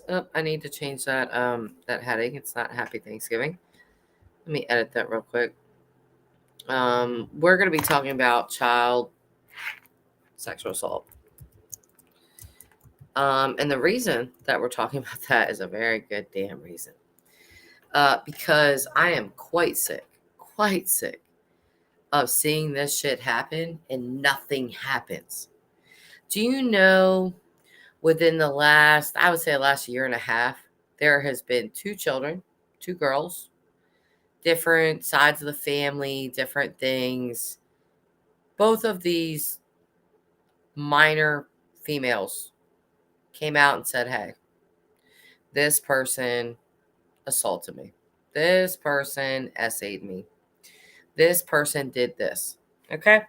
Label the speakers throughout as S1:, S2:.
S1: Oh, I need to change that heading. It's not Happy Thanksgiving. Let me edit that real quick. We're going to be talking about child sexual assault. And the reason that we're talking about that is a very good damn reason. Because I am quite sick of seeing this shit happen and nothing happens. Do you know within I would say, last year and a half, there has been two children, two girls, different sides of the family, different things. Both of these minor females came out and said, hey, this person assaulted me. This person essayed me. This person did this. Okay?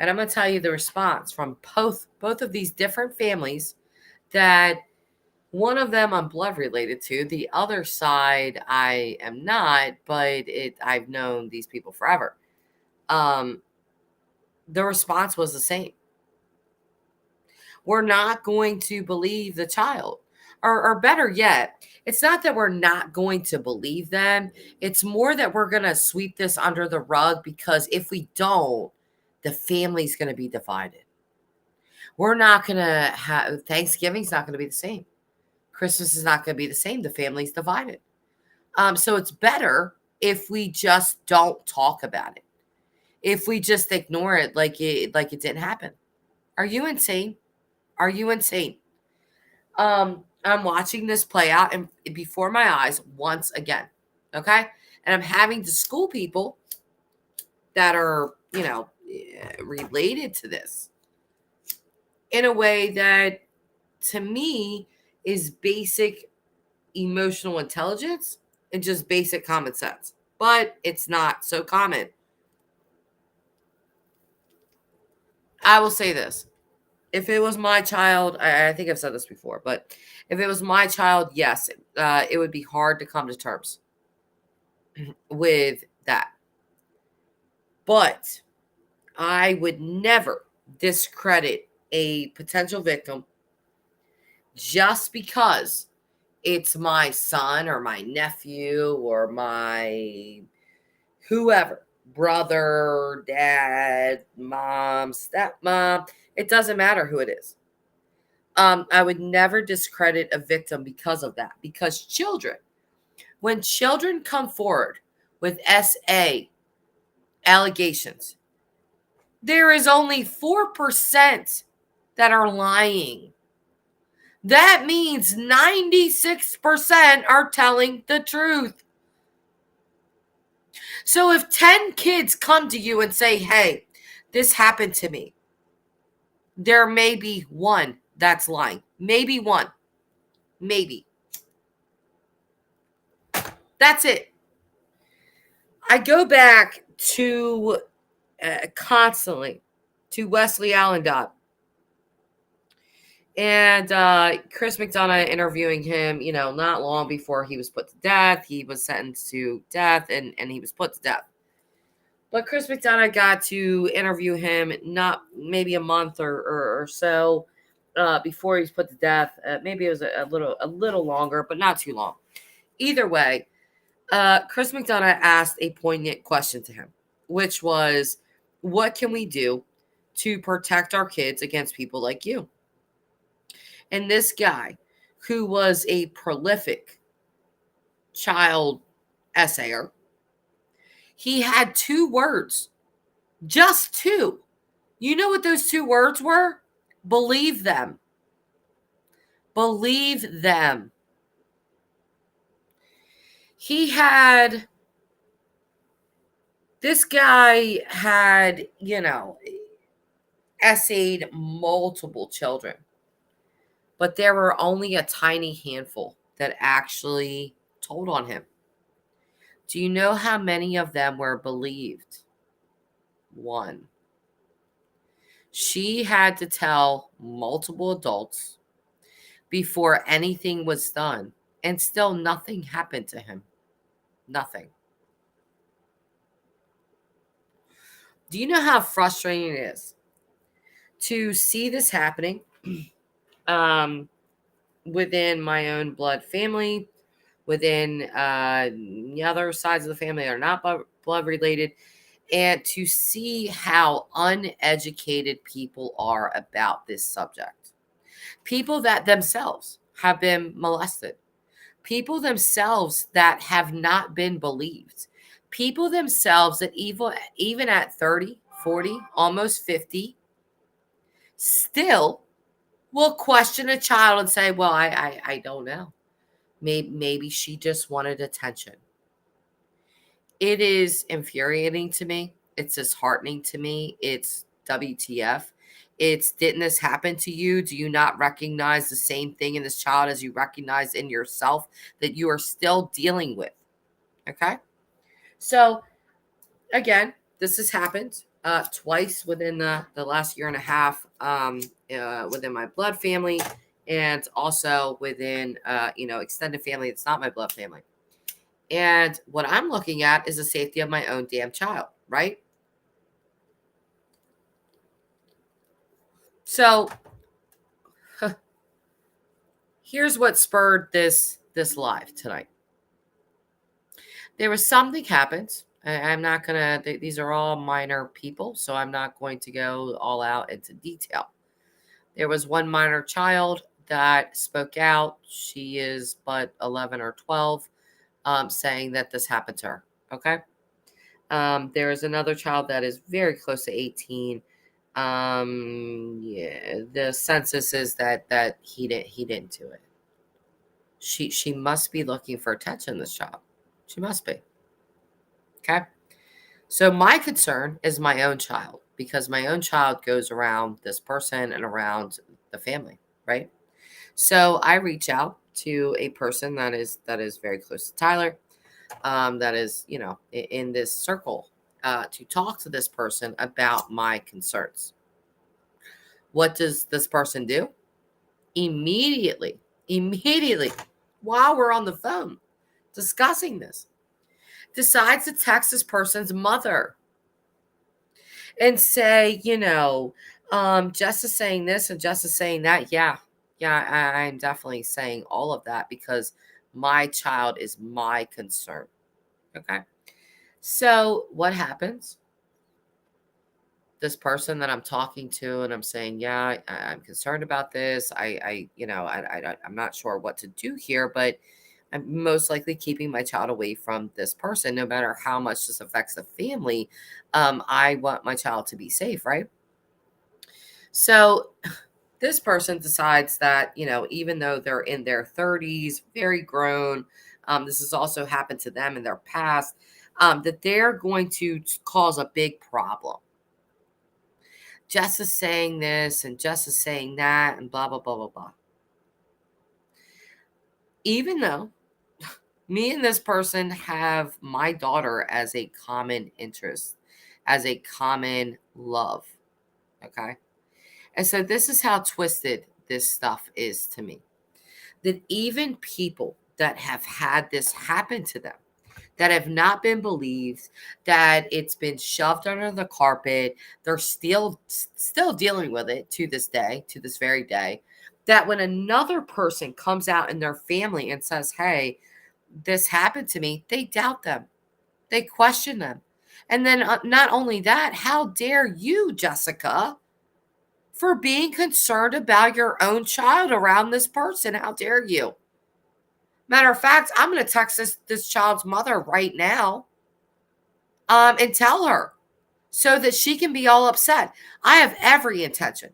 S1: And I'm going to tell you the response from both of these different families that one of them I'm blood related to. The other side I am not, but I've known these people forever. The response was the same. We're not going to believe the child. Or better yet, it's not that we're not going to believe them. It's more that we're going to sweep this under the rug because if we don't, the family's going to be divided. We're not going to have Thanksgiving's not going to be the same. Christmas is not going to be the same. The family's divided. So it's better if we just don't talk about it. If we just ignore it like it didn't happen. Are you insane? Are you insane? I'm watching this play out and before my eyes once again. Okay? And I'm having to school people that are, related to this in a way that to me is basic emotional intelligence and just basic common sense. But it's not so common. I will say this. If it was my child, I think I've said this before, but if it was my child, yes, it would be hard to come to terms with that. But I would never discredit a potential victim just because it's my son or my nephew or my whoever, brother, dad, mom, stepmom. It doesn't matter who it is. I would never discredit a victim because of that. Because when children come forward with SA allegations, there is only 4% that are lying. That means 96% are telling the truth. So if 10 kids come to you and say, hey, this happened to me, there may be one that's lying. Maybe one. Maybe. That's it. I go back to constantly to Wesley Allen Dodd. And Chris McDonough interviewing him, not long before he was put to death. He was sentenced to death and he was put to death. But Chris McDonough got to interview him not maybe a month or so before he was put to death. Maybe it was a little longer, but not too long. Either way, Chris McDonough asked a poignant question to him, which was, what can we do to protect our kids against people like you? And this guy, who was a prolific child essayer, he had two words, just two. You know what those two words were? Believe them. Believe them. This guy had, essayed multiple children. But there were only a tiny handful that actually told on him. Do you know how many of them were believed? One. She had to tell multiple adults before anything was done, and still nothing happened to him. Nothing. Do you know how frustrating it is to see this happening? within my own blood family, within the other sides of the family that are not blood related, and to see how uneducated people are about this subject. People that themselves have been molested, people themselves that have not been believed, people themselves that even at 30, 40, almost 50, still will question a child and say, well, I don't know. Maybe she just wanted attention. It is infuriating to me. It's disheartening to me. It's WTF. It's, didn't this happen to you? Do you not recognize the same thing in this child as you recognize in yourself that you are still dealing with? Okay. So again, this has happened twice within the last year and a half, within my blood family, and also within extended family. It's not my blood family. And what I'm looking at is the safety of my own damn child, right? So here's what spurred this live tonight. There was something happened. I'm not gonna. These are all minor people, so I'm not going to go all out into detail. There was one minor child that spoke out. She is but 11 or 12, saying that this happened to her. Okay. There is another child that is very close to 18. Yeah, the census is that he didn't do it. She must be looking for attention, this child. She must be. Okay. So my concern is my own child, because my own child goes around this person and around the family, right? So I reach out to a person that is very close to Tyler, that is, in this circle, to talk to this person about my concerns. What does this person do? Immediately, while we're on the phone discussing this, decides to text this person's mother and say, Jess is saying this and Jess is saying that. Yeah, I'm definitely saying all of that because my child is my concern. Okay. So what happens? This person that I'm talking to and I'm saying, yeah, I'm concerned about this. I'm not sure what to do here, but I'm most likely keeping my child away from this person, no matter how much this affects the family. I want my child to be safe, right? So this person decides that, even though they're in their 30s, very grown, this has also happened to them in their past, that they're going to cause a big problem. Jess is saying this and Jess is saying that and blah, blah, blah, blah, blah. Even though me and this person have my daughter as a common interest, as a common love. Okay. And so this is how twisted this stuff is to me. That even people that have had this happen to them, that have not been believed, that it's been shoved under the carpet, they're still dealing with it to this day, to this very day, that when another person comes out in their family and says, hey, this happened to me, they doubt them. They question them. And then not only that, how dare you, Jessica, for being concerned about your own child around this person? How dare you? Matter of fact, I'm going to text this child's mother right now, and tell her so that she can be all upset. I have every intention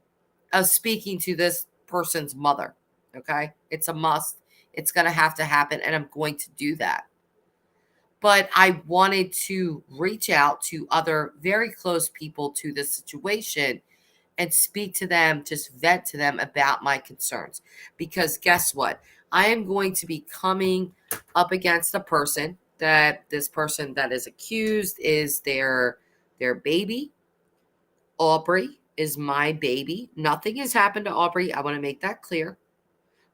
S1: of speaking to this person's mother. Okay. It's a must. It's going to have to happen. And I'm going to do that. But I wanted to reach out to other very close people to this situation and speak to them, just vent to them about my concerns. Because guess what? I am going to be coming up against a person that this person that is accused is their baby. Aubrey is my baby. Nothing has happened to Aubrey. I want to make that clear.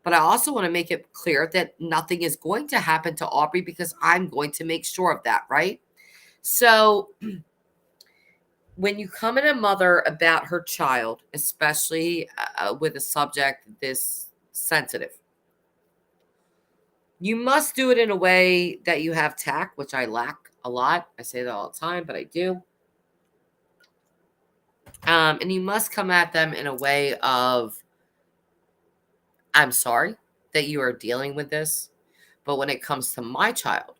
S1: But I also want to make it clear that nothing is going to happen to Aubrey because I'm going to make sure of that, right? So when you come in a mother about her child, especially with a subject this sensitive, You must do it in a way that you have tact, which I lack a lot. I say that all the time, but I do. And you must come at them in a way of, I'm sorry that you are dealing with this, but when it comes to my child,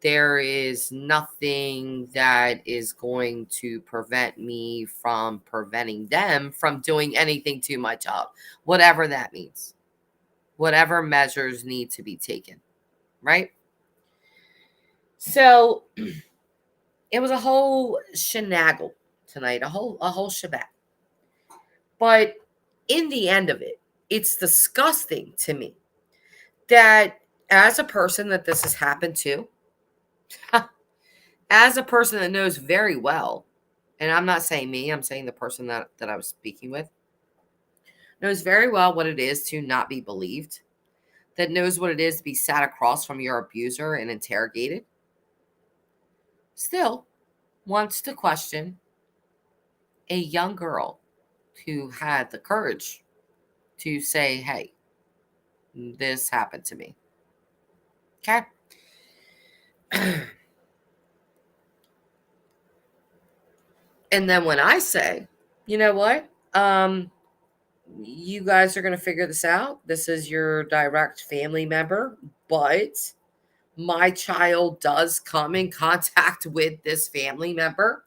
S1: there is nothing that is going to prevent me from preventing them from doing anything to my child, whatever that means, whatever measures need to be taken, right? So it was a whole shenanigans tonight, a whole shebang. But in the end of it, it's disgusting to me that as a person that this has happened to, as a person that knows very well, and I'm not saying me, I'm saying the person that I was speaking with, knows very well what it is to not be believed, that knows what it is to be sat across from your abuser and interrogated, still wants to question a young girl who had the courage to say, hey, this happened to me. Okay? And then when I say, you know what? You guys are going to figure this out. This is your direct family member, but my child does come in contact with this family member,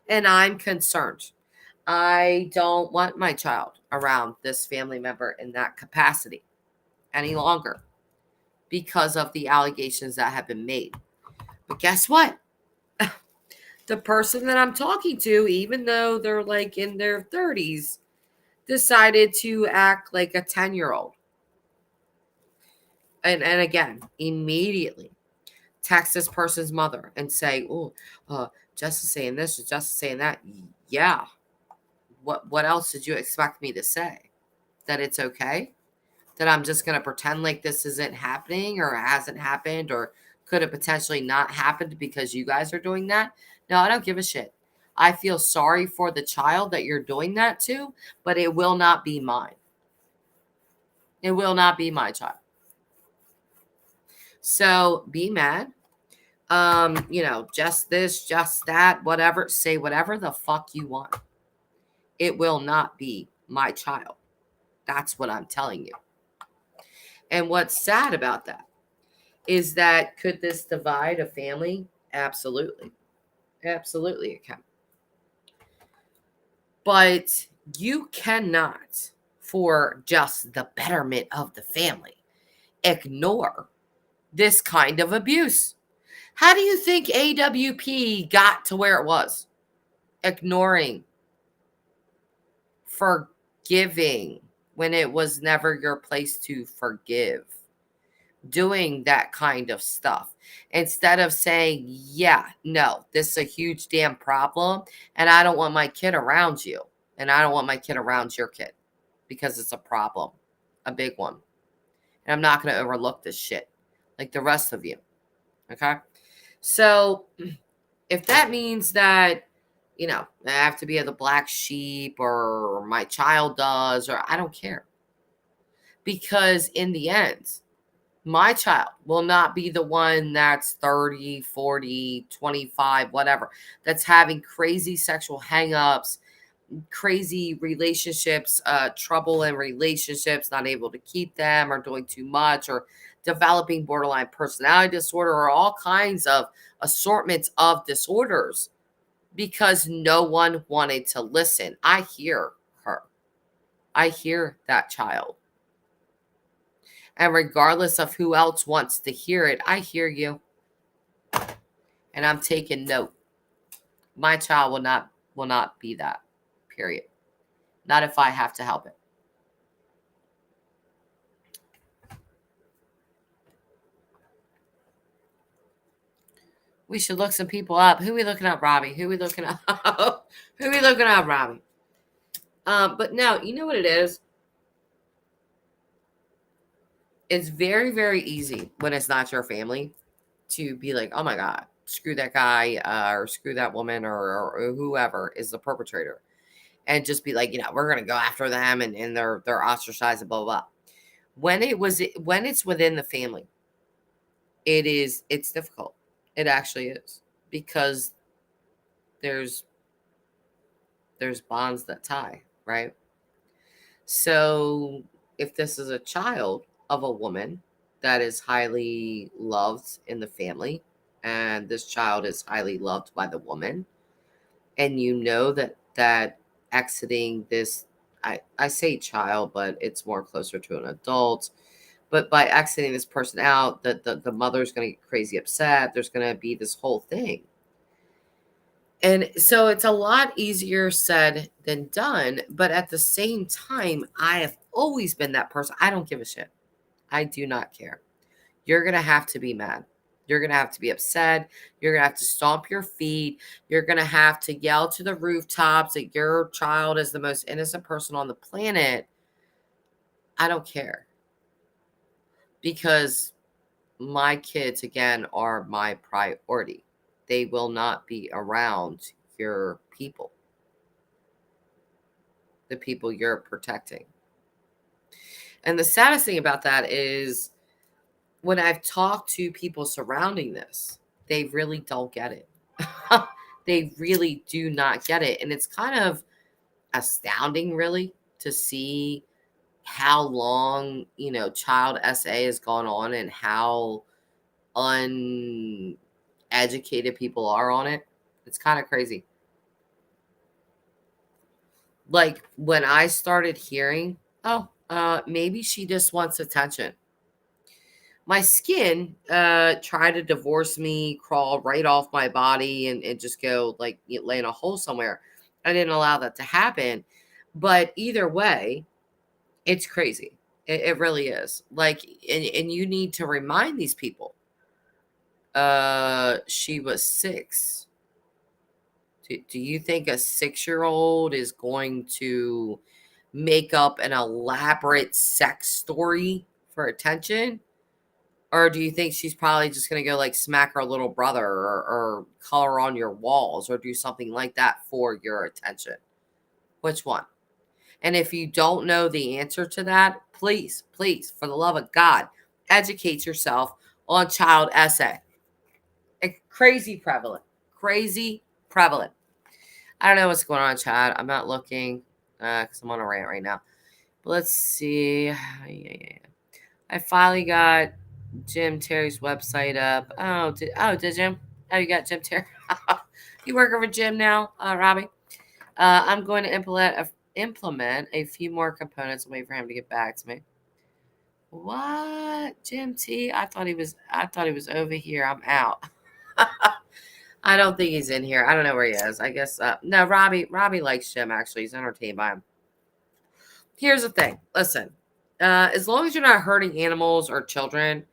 S1: and I'm concerned. I don't want my child around this family member in that capacity any longer because of the allegations that have been made. But guess what? The person that I'm talking to, even though they're like in their 30s, decided to act like a 10-year-old. And again, immediately text this person's mother and say, oh, Justice saying this, Justice saying that. Yeah. What else did you expect me to say? That it's okay? That I'm just going to pretend like this isn't happening or hasn't happened or could have potentially not happened because you guys are doing that? No, I don't give a shit. I feel sorry for the child that you're doing that to, but it will not be mine. It will not be my child. So be mad. Just this, just that, whatever. Say whatever the fuck you want. It will not be my child. That's what I'm telling you. And what's sad about that is that could this divide a family? Absolutely. Absolutely it can. But you cannot, for just the betterment of the family, ignore this kind of abuse. How do you think AWP got to where it was? Ignoring, forgiving when it was never your place to forgive, doing that kind of stuff instead of saying, yeah, no, this is a huge damn problem and I don't want my kid around you and I don't want my kid around your kid because it's a problem, a big one. And I'm not going to overlook this shit like the rest of you. Okay? So if that means that, I have to be the black sheep or my child does, or I don't care. Because in the end, my child will not be the one that's 30, 40, 25, whatever, that's having crazy sexual hangups, crazy relationships, trouble in relationships, not able to keep them or doing too much or developing borderline personality disorder or all kinds of assortments of disorders because no one wanted to listen. I hear her. I hear that child. And regardless of who else wants to hear it, I hear you. And I'm taking note. My child will not be that. Period. Not if I have to help it. We should look some people up. Who we looking up, Robbie? Who we looking up? Who we looking up, Robbie? But no, you know what it is? It's very, very easy when it's not your family to be like, oh my God, screw that guy or screw that woman or whoever is the perpetrator. And just be like, we're going to go after them and they're ostracized and blah, blah, blah. When it's within the family, it's difficult. It actually is, because there's bonds that tie, right? So if this is a child of a woman that is highly loved in the family, and this child is highly loved by the woman, and you know that exiting this, I say child, but it's more closer to an adult, but by exiting this person out, the mother's going to get crazy upset. There's going to be this whole thing. And so it's a lot easier said than done. But at the same time, I have always been that person. I don't give a shit. I do not care. You're going to have to be mad. You're going to have to be upset. You're going to have to stomp your feet. You're going to have to yell to the rooftops that your child is the most innocent person on the planet. I don't care. Because my kids, again, are my priority. They will not be around your people, the people you're protecting. And the saddest thing about that is, when I've talked to people surrounding this, they really don't get it. They really do not get it. And it's kind of astounding, really, to see how long, child SA has gone on, and how uneducated people are on it. It's kind of crazy. Like, when I started hearing, maybe she just wants attention, my skin tried to divorce me, crawl right off my body, and just go like lay in a hole somewhere. I didn't allow that to happen. But either way, it's crazy. It really is. Like, and you need to remind these people. She was 6. Do you think a 6-year-old is going to make up an elaborate sex story for attention? Or do you think she's probably just going to go like smack her little brother, or color on your walls, or do something like that for your attention? Which one? And if you don't know the answer to that, please, please, for the love of God, educate yourself on child SA. Crazy prevalent. Crazy prevalent. I don't know what's going on, Chad. I'm not looking because I'm on a rant right now. But let's see. Yeah. I finally got Jim Terry's website up. Did Jim? Oh, you got Jim Terry. You working for Jim now, Robbie? I'm going to implement a few more components and wait for him to get back to me. What? Jim T? I thought he was over here. I'm out. I don't think he's in here. I don't know where he is. I guess no, Robbie likes Jim, actually. He's entertained by him. Here's the thing. Listen. As long as you're not hurting animals or children,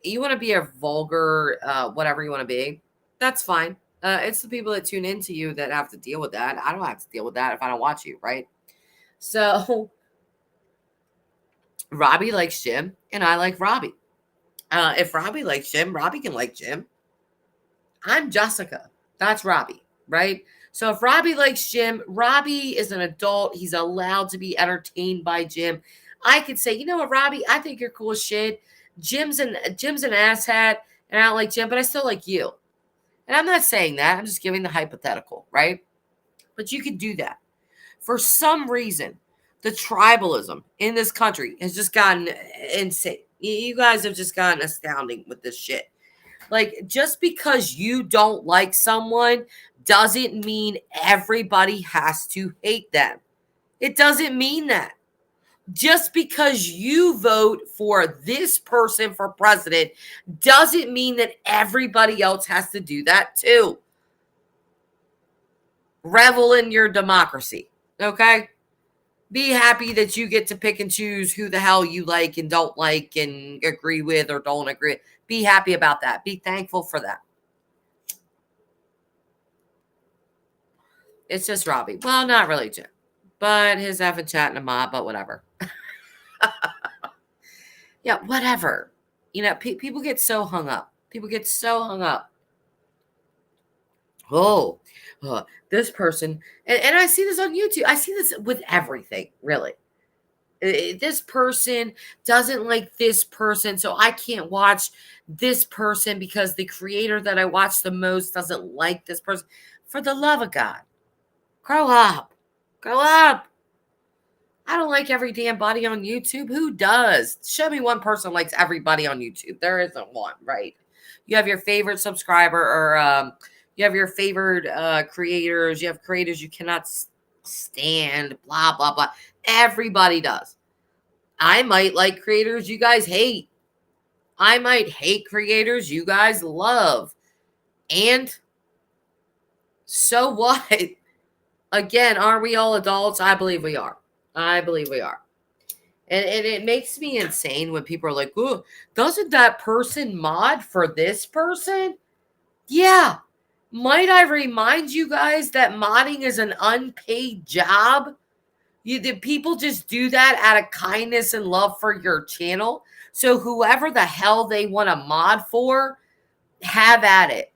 S1: you want to be a vulgar, whatever you want to be, that's fine. It's the people that tune into you that have to deal with that. I don't have to deal with that if I don't watch you, right? So Robbie likes Jim, and I like Robbie. If Robbie likes Jim, Robbie can like Jim. I'm Jessica. That's Robbie, right? So if Robbie likes Jim, Robbie is an adult. He's allowed to be entertained by Jim. I could say, you know what, Robbie, I think you're cool as shit. Jim's an asshat, and I don't like Jim, but I still like you. And I'm not saying that. I'm just giving the hypothetical, right? But you could do that. For some reason, the tribalism in this country has just gotten insane. You guys have just gotten astounding with this shit. Like, just because you don't like someone doesn't mean everybody has to hate them. It doesn't mean that. Just because you vote for this person for president doesn't mean that everybody else has to do that too. Revel in your democracy, okay? Be happy that you get to pick and choose who the hell you like and don't like and agree with or don't agree. Be happy about that. Be thankful for that. It's just Robbie. Well, not really Jim, but his effing chat and a mob, but whatever. Yeah, whatever. People get so hung up. Oh, this person. And I see this on YouTube. I see this with everything, really. This person doesn't like this person, so I can't watch this person because the creator that I watch the most doesn't like this person. For the love of God, grow up. Grow up. I don't like every damn body on YouTube. Who does? Show me one person likes everybody on YouTube. There isn't one, right? You have your favorite subscriber, or you have your favorite creators. You have creators you cannot stand, blah, blah, blah. Everybody does. I might like creators you guys hate. I might hate creators you guys love. And so what? Again, are we all adults? I believe we are. I believe we are. And it makes me insane when people are like, oh, doesn't that person mod for this person? Yeah. Might I remind you guys that modding is an unpaid job? The people just do that out of kindness and love for your channel. So whoever the hell they want to mod for, have at it.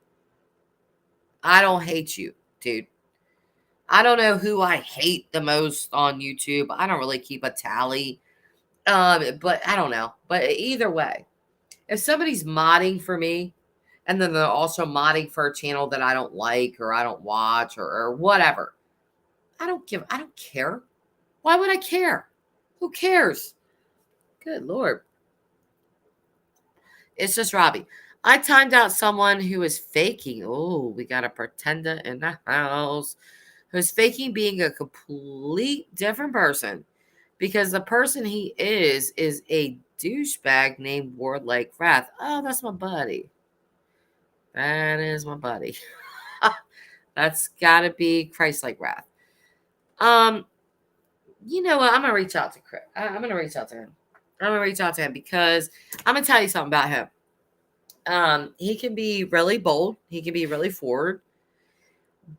S1: I don't hate you, dude. I don't know who I hate the most on YouTube. I don't really keep a tally. But I don't know. But either way, if somebody's modding for me, and then they're also modding for a channel that I don't like or I don't watch or whatever, I don't care. Why would I care? Who cares? Good Lord. It's just Robbie. I timed out someone who is faking. Oh, we got a pretender in the house who's faking being a complete different person because the person he is a douchebag named Warlike Wrath. Oh, that's my buddy. That is my buddy. That's got to be Christ-like Wrath. You know what? I'm gonna reach out to Chris. I'm gonna reach out to him. I'm gonna reach out to him because I'm gonna tell you something about him. He can be really bold. He can be really forward,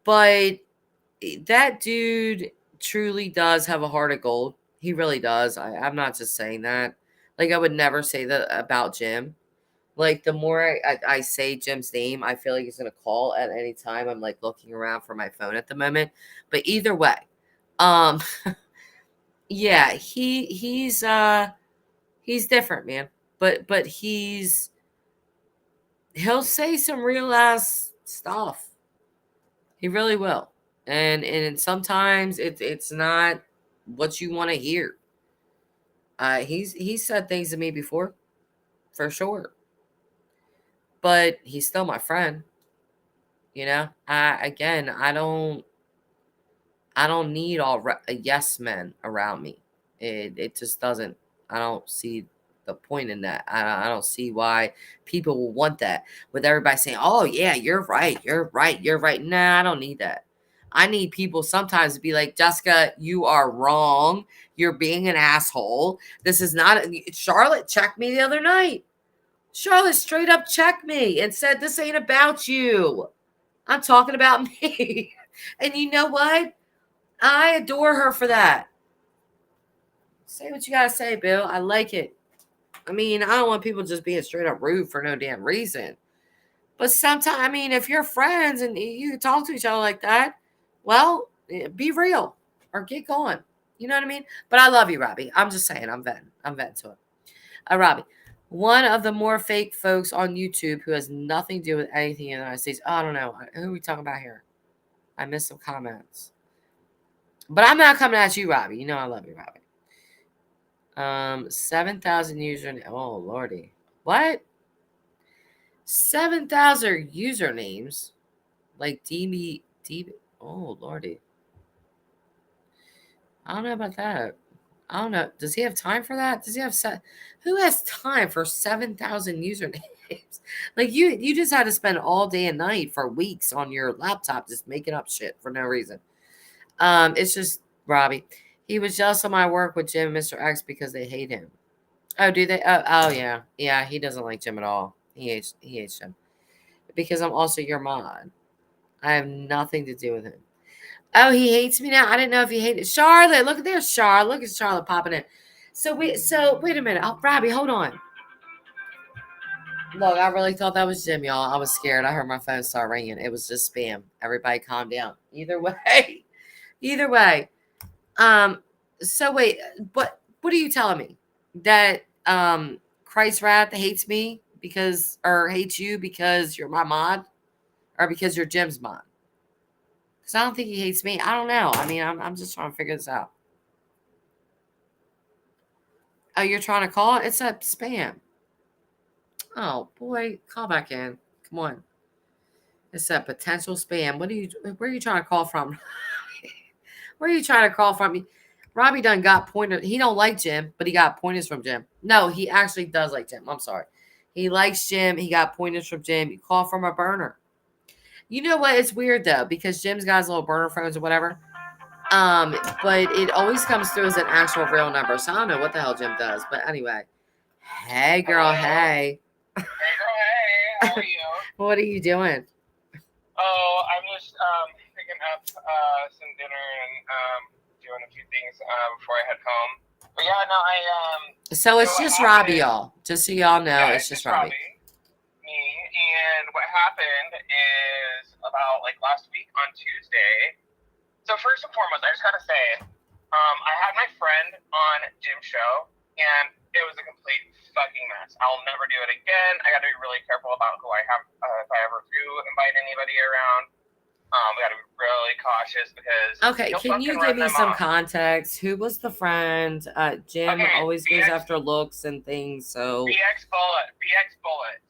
S1: but that dude truly does have a heart of gold. He really does. I'm not just saying that. Like, I would never say that about Jim. Like, the more I say Jim's name, I feel like he's going to call at any time. I'm, like, looking around for my phone at the moment. But either way, yeah, he's different, man. But he'll say some real ass stuff. He really will. And sometimes it's not what you want to hear. He's said things to me before, for sure. But he's still my friend. You know? I don't need all yes men around me. It just doesn't. I don't see the point in that. I don't see why people will want that. With everybody saying, "Oh yeah, you're right, you're right, you're right." Nah, I don't need that. I need people sometimes to be like, Jessica, you are wrong. You're being an asshole. This is not. Charlotte checked me the other night. Charlotte straight up checked me and said, this ain't about you. I'm talking about me. And you know what? I adore her for that. Say what you got to say, Bill. I like it. I mean, I don't want people just being straight up rude for no damn reason. But sometimes, I mean, if you're friends and you talk to each other like that, well, be real or get going. You know what I mean? But I love you, Robbie. I'm just saying, I'm venting. I'm venting to it. Robbie, one of the more fake folks on YouTube who has nothing to do with anything in the United States. Oh, I don't know. Who are we talking about here? I missed some comments. But I'm not coming at you, Robbie. You know I love you, Robbie. 7,000 username. Oh, Lordy. What? 7,000 usernames? Like DB. Oh, Lordy. I don't know about that. I don't know. Does he have time for that? Does he have who has time for 7,000 usernames? Like you just had to spend all day and night for weeks on your laptop just making up shit for no reason. It's just Robbie. He was jealous of my work with Jim and Mr. X because they hate him. Oh, do they? Oh yeah. Yeah, he doesn't like Jim at all. He hates Jim. Because I'm also your mod. I have nothing to do with him. Oh, he hates me now. I didn't know if he hated Charlotte. Look at there's Charlotte. Look at Charlotte popping in. So wait a minute. Oh, Robbie, hold on. Look, I really thought that was Jim, y'all. I was scared. I heard my phone start ringing. It was just spam. Everybody calm down. Either way. So wait, but What are you telling me? That Christ Wrath hates me or hates you because you're my mod or because you're Jim's mod? Because I don't think he hates me. I don't know. I mean, I'm just trying to figure this out. Oh, you're trying to call? It's a spam. Oh boy, call back in. Come on. It's a potential spam. Where are you trying to call from? Where are you trying to call from? Robbie done got pointed. He don't like Jim, but he got pointers from Jim. No, he actually does like Jim. I'm sorry. He likes Jim. He got pointers from Jim. You call from a burner. You know what? It's weird though, because Jim's got his little burner phones or whatever. But it always comes through as an actual real number. So I don't know what the hell Jim does. But anyway. Hey girl, hey.
S2: Hey girl, hey. How are you?
S1: What are you doing?
S2: Oh, I'm just picking up some dinner and doing a few things before I head home. But yeah, no,
S1: So it's just Robbie, y'all. Just so y'all know,
S2: yeah,
S1: it's just Robbie.
S2: Me. And what happened is about like last week on Tuesday. So first and foremost, I just gotta say, I had my friend on Jim's show, and it was a complete fucking mess. I'll never do it again. I gotta be really careful about who I have if I ever do invite anybody around. We gotta be really cautious because.
S1: Okay, can you give me some context? Who was the friend? Jim always goes after looks and things, so.
S2: BX Bullet.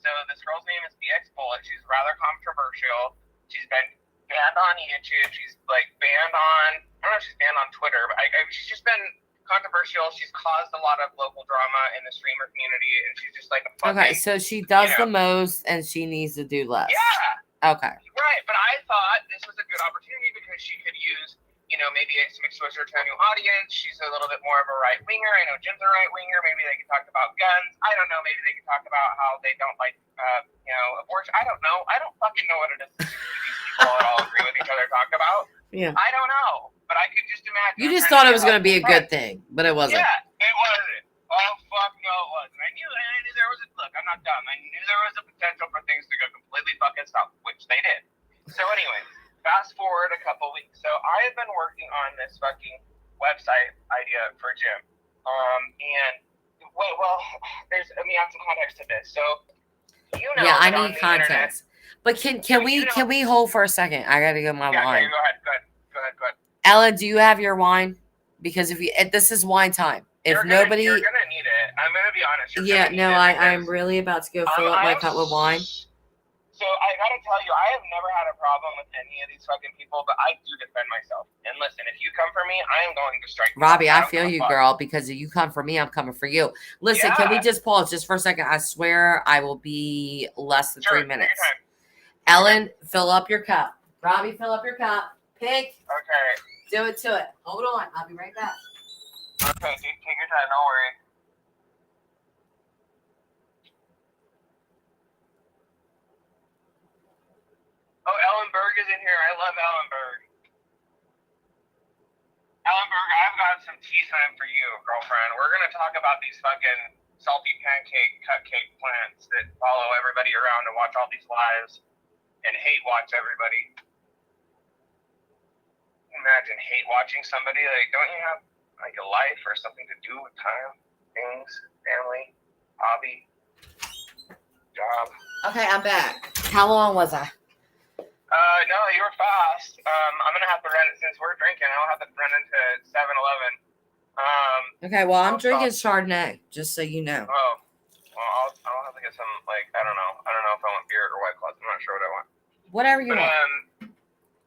S2: So this girl's name is BX Bullet. She's rather controversial. She's been banned on YouTube. She's like banned on. I don't know if she's banned on Twitter, but she's just been controversial. She's caused a lot of local drama in the streamer community, and she's just like a fucking,
S1: okay. So she does the most, and she needs to do less.
S2: Yeah.
S1: Okay.
S2: Right, but I thought this was a good opportunity because she could use, maybe some exposure to a new audience. She's a little bit more of a right winger. I know Jim's a right winger. Maybe they could talk about guns. I don't know. Maybe they could talk about how they don't like, abortion. I don't know. I don't fucking know what it is these people that all agree with each other talk about.
S1: Yeah.
S2: I don't know, but I could just imagine.
S1: You just thought it was going to be a good thing, but it wasn't.
S2: Yeah, it wasn't. Oh, fuck no, it wasn't. I knew there was look, I'm not dumb. I knew there was a potential for things to go completely fucking south, which they did. So anyway, fast forward a couple weeks. So I have been working on this fucking website idea for Jim. And there's add some context to this. So
S1: yeah, I need context. But can we hold for a second? I gotta get my wine.
S2: Okay, go ahead.
S1: Ella, do you have your wine? Because this is wine time. If nobody,
S2: you're gonna need it. I'm gonna be honest.
S1: I'm really about to go fill up my cup with wine.
S2: So I gotta tell you, I have never had a problem with any of these fucking people, but I do defend myself. And listen, if you come for me, I am going to strike.
S1: Robbie, I feel you, girl, because if you come for me, I'm coming for you. Listen, can we just pause just for a second? I swear I will be less than 3 minutes. Ellen, fill up your cup. Robbie, fill up your cup. Pink.
S2: Okay.
S1: Do it to it. Hold on. I'll be right back.
S2: Okay, take your time. Don't worry. Oh, Ellenberg is in here. I love Ellenberg. Ellenberg, I've got some tea time for you, girlfriend. We're going to talk about these fucking salty pancake cupcake plants that follow everybody around and watch all these lives and hate watch everybody. Imagine hate watching somebody. Like, don't you have like a life or something to do with time, things, family, hobby, job?
S1: Okay, I'm back. How long was I?
S2: No, you were fast. I'm gonna have to run it since we're drinking. I'll have to run into 7-Eleven.
S1: Okay, well, I'm drinking Chardonnay, just so you know.
S2: Oh, well, I'll have to get some, like, I don't know if I want beer or White Claws. I'm not sure what I want.
S1: Whatever you want.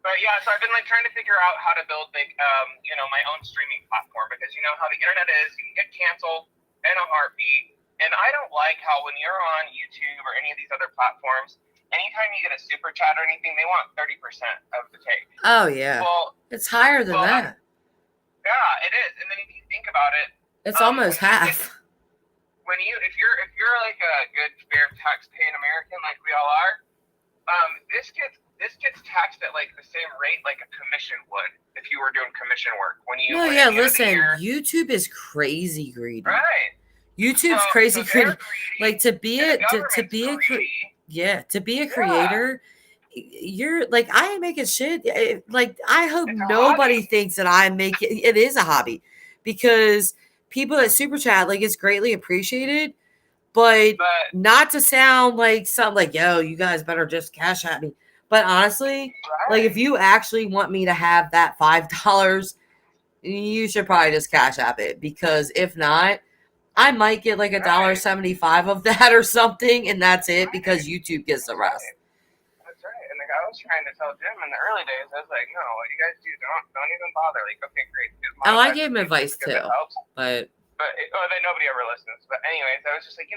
S2: But yeah, so I've been like trying to figure out how to build like my own streaming platform, because you know how the internet is, you can get canceled in a heartbeat. And I don't like how when you're on YouTube or any of these other platforms, anytime you get a super chat or anything, they want 30% of the take.
S1: Oh yeah. Well, it's higher than that.
S2: Yeah, it is. And then if you think about it,
S1: it's almost half.
S2: If you're like a good fair tax paying American like we all are, this gets taxed at like the same rate like a commission would if you were doing commission work.
S1: Listen, YouTube is crazy greedy.
S2: Right.
S1: YouTube's crazy greedy. Like to be a creator, you're like, I ain't making shit. Like I hope nobody thinks that I'm making it is a hobby, because people that super chat, like it's greatly appreciated, but
S2: But
S1: not to sound like something like, yo, you guys better just cash at me. But honestly, like if
S2: right,
S1: you actually want me to have that $5, you should probably just cash app it, because if not, I might get like
S2: right,
S1: $1.75 of that or something, and that's it,
S2: right.
S1: because YouTube gets the
S2: That's
S1: rest.
S2: right. That's right. And like I was trying to tell Jim in the early days, I was like, no, what you guys do, don't even bother. Like, okay, great, get
S1: Oh, I
S2: monetized
S1: gave him advice
S2: because it
S1: too,
S2: helps.
S1: but
S2: But then nobody ever listens. But anyways, I was just like,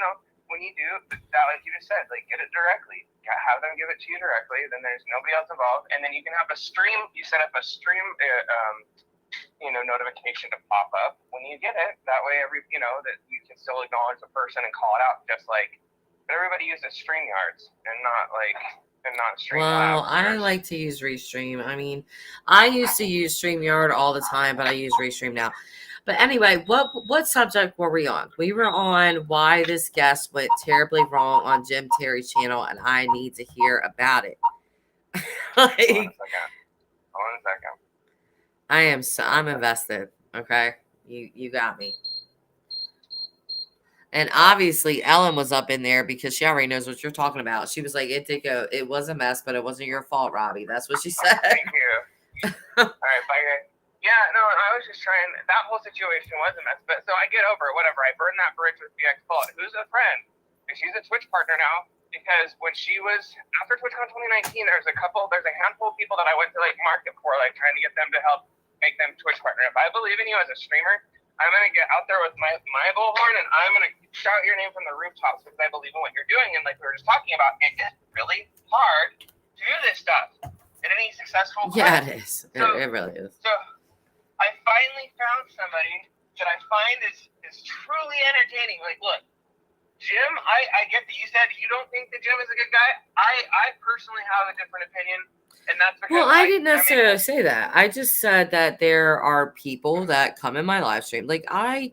S2: when you do that, like you just said, like get it directly, have them give it to you directly. Then there's nobody else involved, and then you can have a stream. You set up a stream, notification to pop up when you get it. That way, that you can still acknowledge the person and call it out, just like everybody uses StreamYards and not
S1: well,
S2: Streamlabs.
S1: I like to use Restream. I mean, I used to use StreamYard all the time, but I use Restream now. But anyway, what subject were we on? We were on why this guest went terribly wrong on Jim Terry's channel, and I need to hear about it.
S2: Hold on a
S1: Like,
S2: second. Hold on a second.
S1: I'm invested. Okay, you got me. And obviously, Ellen was up in there because she already knows what you're talking about. She was like, it was a mess, but it wasn't your fault, Robbie. That's what she said.
S2: Thank you. All right, bye guys. Yeah, no, I was just trying. That whole situation was a mess, but so I get over it. Whatever. I burned that bridge with BX Bullet, who's a friend, and she's a Twitch partner now. Because when she was after TwitchCon 2019, there's a handful of people that I went to like market for, like trying to get them to help make them Twitch partner. If I believe in you as a streamer, I'm gonna get out there with my bullhorn and I'm gonna shout your name from the rooftops because I believe in what you're doing. And like we were just talking about, it is really hard to do this stuff in any successful way.
S1: Yeah, it is. It really is.
S2: So I finally found somebody that I find is truly entertaining. Like, look, Jim, I get that you said you don't think that Jim is a good guy. I personally have a different opinion, and that's because
S1: Well, I didn't necessarily say that. I just said that there are people that come in my live stream. Like I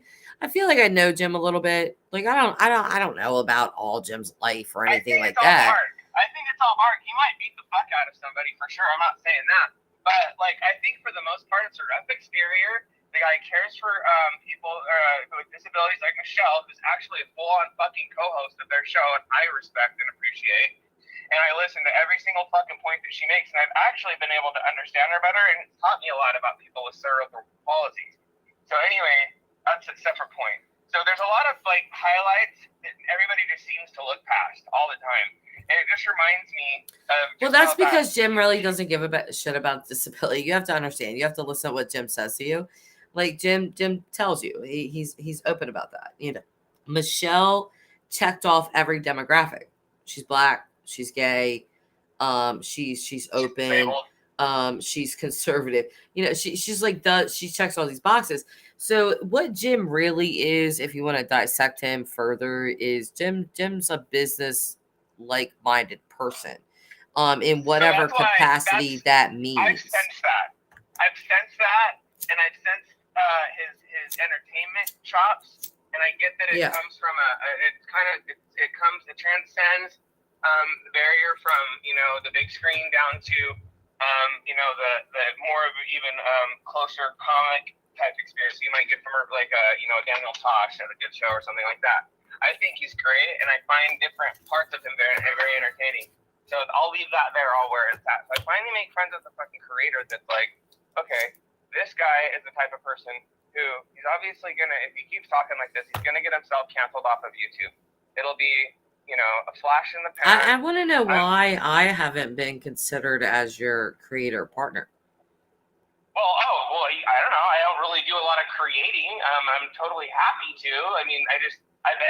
S1: feel like I know Jim a little bit. Like I don't know about all Jim's life or anything like that.
S2: I think it's all Mark. He might beat the fuck out of somebody for sure. I'm not saying that, but like I think for the most part, it's a rough exterior. The guy cares for people with disabilities like Michelle, who's actually a full-on fucking co-host of their show, and I respect and appreciate. And I listen to every single fucking point that she makes, and I've actually been able to understand her better, and it's taught me a lot about people with cerebral palsy. So anyway, that's a separate point. So there's a lot of like highlights that everybody just seems to look past all the time. And it just reminds me of
S1: well, that's because Jim really doesn't give a shit about disability. You have to understand. You have to listen to what Jim says to you. Like Jim tells you, he's open about that. Michelle checked off every demographic. She's black. She's gay. She's open. She's conservative. She's like she checks all these boxes. So what Jim really is, if you want to dissect him further, is Jim's a business like-minded person. In whatever capacity that means.
S2: I've sensed that, and I've sensed his entertainment chops, and I get that it comes from it transcends the barrier from the big screen down to the more of even closer comic type experience you might get from like a Daniel Tosh at a good show or something like that. I think he's great, and I find different parts of him very entertaining. So I'll leave that there all where it's at. So I finally make friends with the fucking creator that's like, okay, this guy is the type of person who he's obviously gonna, if he keeps talking like this, he's gonna get himself canceled off of YouTube. It'll be, a flash in the pan.
S1: I want to know why I haven't been considered as your creator partner.
S2: Well, I don't know. I don't really do a lot of creating. I'm totally happy to. I mean,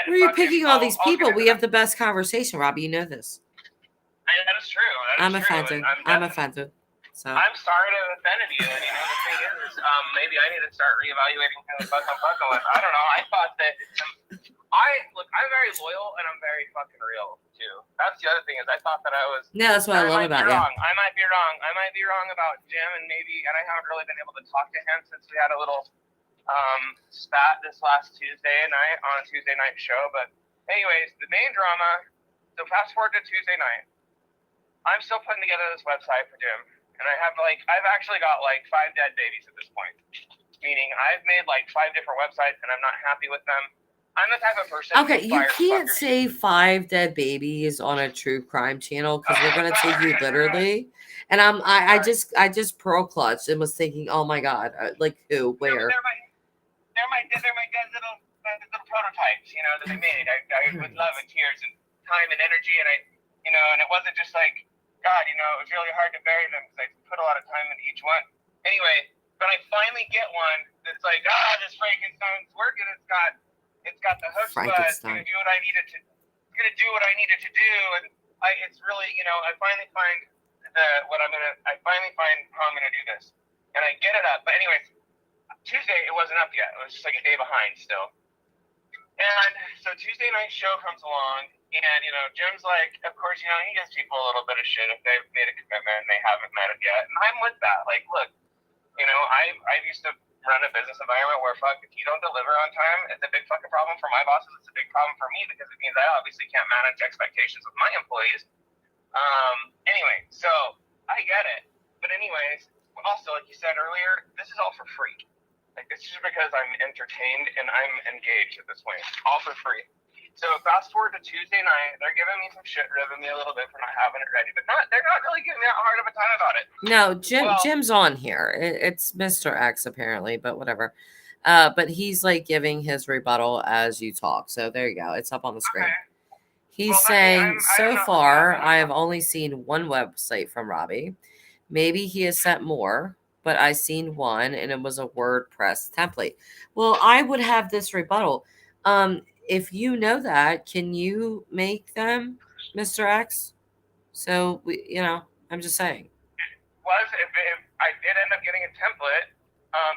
S1: Where are you picking all these people? We have the best conversation, Robbie. You know this.
S2: That is true.
S1: I'm offended. I'm offended. So
S2: I'm sorry to have offended you. And the thing is, maybe I need to start reevaluating who the fuck I'm fucking with. I don't know. I thought that I'm very loyal and I'm very fucking real too. That's the other thing is I thought that I was.
S1: Yeah, that's what I love about you.
S2: I might be wrong. I might be wrong about Jim, and I haven't really been able to talk to him since we had a little spat this last Tuesday night on a Tuesday night show. But anyways, the main drama. So fast forward to Tuesday night. I'm still putting together this website for Jim. And I've actually got 5 dead babies at this point. meaning I've made like 5 different websites and I'm not happy with them. I'm the type of person
S1: Okay,
S2: who
S1: you
S2: fires
S1: can't
S2: fuckers.
S1: say 5 dead babies on a true crime channel because they're gonna take you literally. And I just pearl clutched and was thinking, oh my god, like who, where?
S2: They're my dad's little prototypes, you know, that I made. I with love and tears and time and energy, and and it wasn't just like, God, it was really hard to bury them because I put a lot of time into each one. Anyway, but I finally get one that's like, this Frankenstein's working. It's got the hooks, but it's gonna do what I needed to. It's gonna do what I needed to do, and it's really, I finally find I finally find how I'm gonna do this, and I get it up. But anyways. Tuesday, it wasn't up yet. It was just like a day behind still. And so Tuesday night show comes along, and, Jim's like, of course, he gives people a little bit of shit if they've made a commitment and they haven't met it yet. And I'm with that. Like, look, I used to run a business environment where, if you don't deliver on time, it's a big fucking problem for my bosses. It's a big problem for me because it means I obviously can't manage expectations with my employees. Anyway, so I get it. But anyways, also, like you said earlier, this is all for free. Like, it's just because I'm entertained and I'm engaged at this point. All for free. So fast forward to Tuesday night, they're giving me some shit, ribbing me a little bit for not having it ready, but they're not really giving me that hard of a time about it.
S1: No, Jim's on here. It's Mr. X apparently, but whatever. But he's like giving his rebuttal as you talk. So there you go. It's up on the screen. Okay. He's saying, so far, I have only seen one website from Robby. Maybe he has sent more, but I seen one and it was a WordPress template. Well, I would have this rebuttal. If you know that, can you make them, Mr. X? So I'm just saying.
S2: If I did end up getting a template,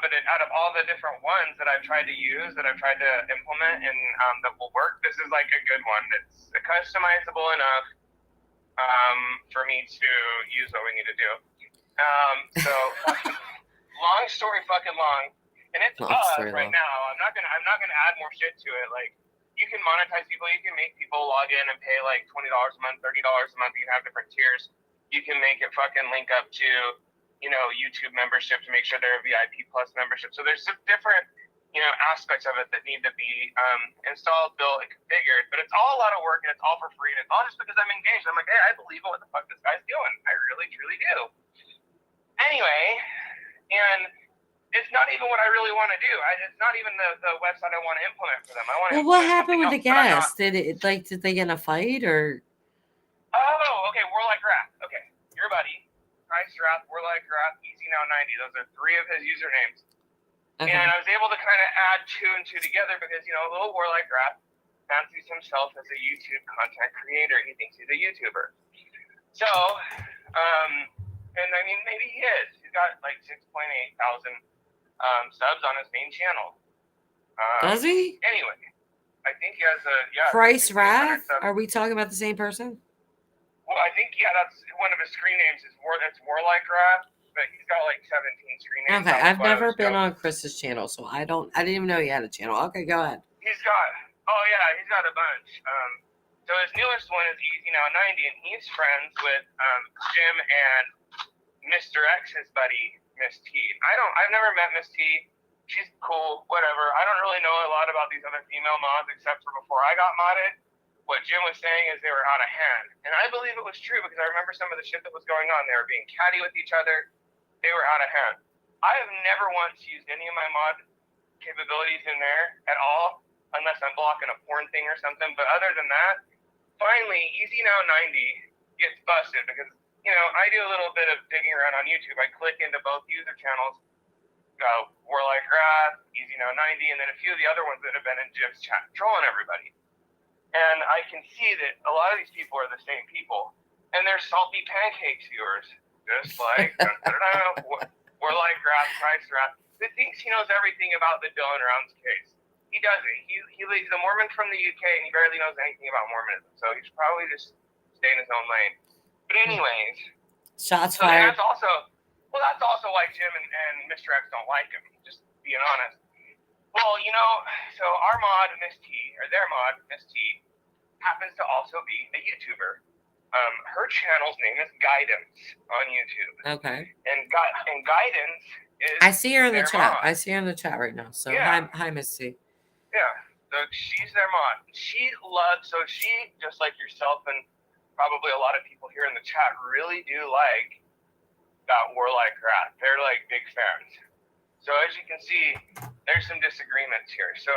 S2: but out of all the different ones that I've tried to use, that I've tried to implement and that will work, this is like a good one. It's customizable enough for me to use what we need to do. So long story fucking long, and it's right now. I'm not gonna add more shit to it. Like, you can monetize people. You can make people log in and pay like $20 a month, $30 a month. You can have different tiers. You can make it fucking link up to, YouTube membership to make sure they're a VIP plus membership. So there's some different, aspects of it that need to be installed, built, and configured. But it's all a lot of work, and it's all for free. And it's all just because I'm engaged. I'm like, hey, I believe in what the fuck this guy's doing. I really, truly do. Anyway, and it's not even what I really want to do. It's not even the website I want to implement for them. I want to.
S1: Well, what happened with the guest? Did they get in a fight or?
S2: Oh, okay. Warlike Wrath. Okay, your buddy, Christ Wrath, Warlike Wrath, Easy Now 90. Those are 3 of his usernames. Okay. And I was able to kind of add 2 and 2 together because little Warlike Wrath fancies himself as a YouTube content creator. He thinks he's a YouTuber. So, and I mean, maybe he is. He's got like 6.8 thousand subs on his main channel.
S1: Does he?
S2: Anyway, I think he has
S1: Christ Wrath? Are we talking about the same person?
S2: Well, I think, that's one of his screen names. It's Warlike Wrath, but he's got like 17 screen names.
S1: Okay, I've never been on Chris's channel, so I didn't even know he had a channel. Okay, go ahead.
S2: He's got a bunch. So his newest one is Easy Now 90, and he's friends with Jim and Mr. X, his buddy, Miss T. I've never met Miss T. She's cool, whatever. I don't really know a lot about these other female mods except for before I got modded. What Jim was saying is they were out of hand. And I believe it was true because I remember some of the shit that was going on. They were being catty with each other. They were out of hand. I have never once used any of my mod capabilities in there at all, unless I'm blocking a porn thing or something. But other than that, finally, Easy Now 90 gets busted because, I do a little bit of digging around on YouTube. I click into both user channels, Warlike Wrath, Easy Now 90, and then a few of the other ones that have been in Jim's chat trolling everybody. And I can see that a lot of these people are the same people. And they're salty pancakes viewers, just like Warlike Wrath, Christ Wrath, that thinks he knows everything about the Dylan Rounds case. He doesn't. He's a Mormon from the UK, and he barely knows anything about Mormonism. So he should probably just stay in his own lane. But anyways,
S1: shots fired.
S2: That's also why Jim and Mr. X don't like him, just being honest. Well, so our mod, Miss T, or their mod, Miss T, happens to also be a YouTuber. Her channel's name is Guidance on YouTube.
S1: Okay.
S2: And Guidance
S1: I
S2: is
S1: see her in the
S2: their
S1: chat. I
S2: mod.
S1: see her in the chat right now. So
S2: Yeah,
S1: hi, Miss C.
S2: yeah. So she's their mod. She loves. So she, just like yourself and probably a lot of people here in the chat, really do like that Warlike Rat. They're like big fans. So as you can see, there's some disagreements here. So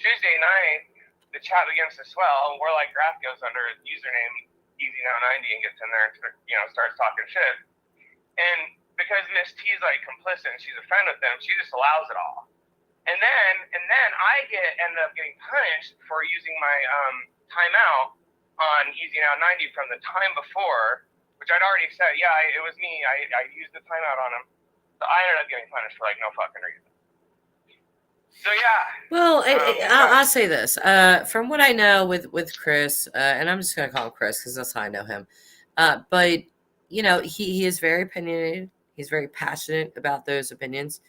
S2: Tuesday night, the chat begins to swell. Warlike Rat goes under his username EasyNow90 and gets in there and starts talking shit. And because Miss T's like complicit and she's a friend with them, she just allows it all. And then I end up getting punished for using my timeout on EasyNow90 from the time before, which I'd already said, yeah, it was me. I used the timeout on him. So I ended up getting punished for like no fucking reason. So yeah.
S1: Well, I'll say this. From what I know with Chris, and I'm just gonna call him Chris because that's how I know him. But he is very opinionated. He's very passionate about those opinions.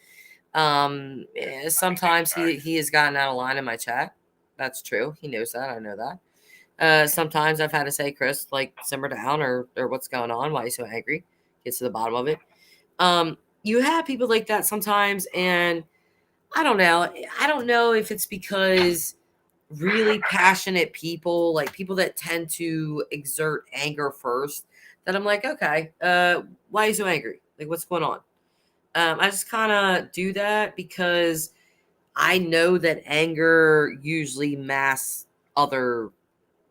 S1: Sometimes he has gotten out of line in my chat. That's true. He knows that. I know that. Sometimes I've had to say, Chris, like simmer down or what's going on? Why are you so angry? Get to the bottom of it. You have people like that sometimes, and I don't know. I don't know if it's because really passionate people, like people that tend to exert anger first, that I'm like, okay, why are you so angry? Like, what's going on? I just kind of do that because I know that anger usually masks other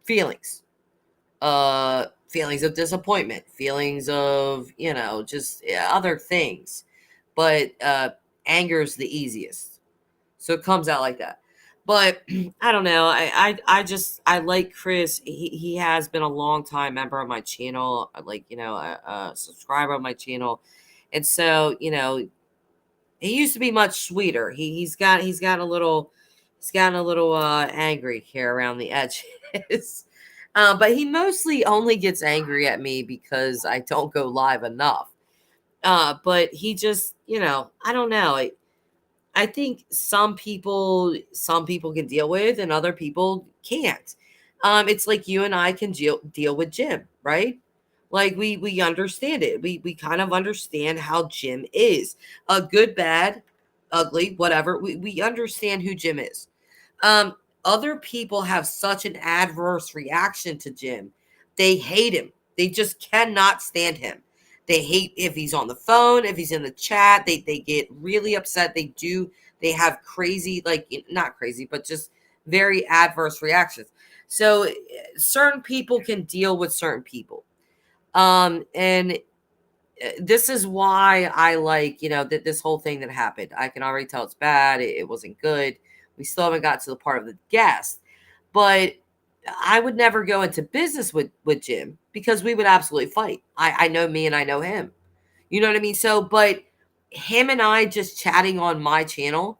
S1: feelings. Feelings of disappointment, feelings of, just other things. But anger is the easiest. So it comes out like that. But I don't know. I like Chris. He has been a long time member of my channel, like, a subscriber of my channel. And so, he used to be much sweeter. He's gotten a little angry here around the edges. But he mostly only gets angry at me because I don't go live enough. But he just, I don't know. I think some people can deal with and other people can't. It's like you and I can deal with Jim, right? Like we understand it. We kind of understand how Jim is. Good, bad, ugly, whatever. We understand who Jim is. Um, Other people have such an adverse reaction to Jim. They hate him. They just cannot stand him. They hate if he's on the phone, if he's in the chat. They get really upset. They have crazy, like, not crazy, but just very adverse reactions. So certain people can deal with certain people. And this is why I like, that this whole thing that happened. I can already tell it's bad. It wasn't good. We still haven't got to the part of the guest, but I would never go into business with Jim because we would absolutely fight. I know me and I know him. You know what I mean? So, but him and I just chatting on my channel,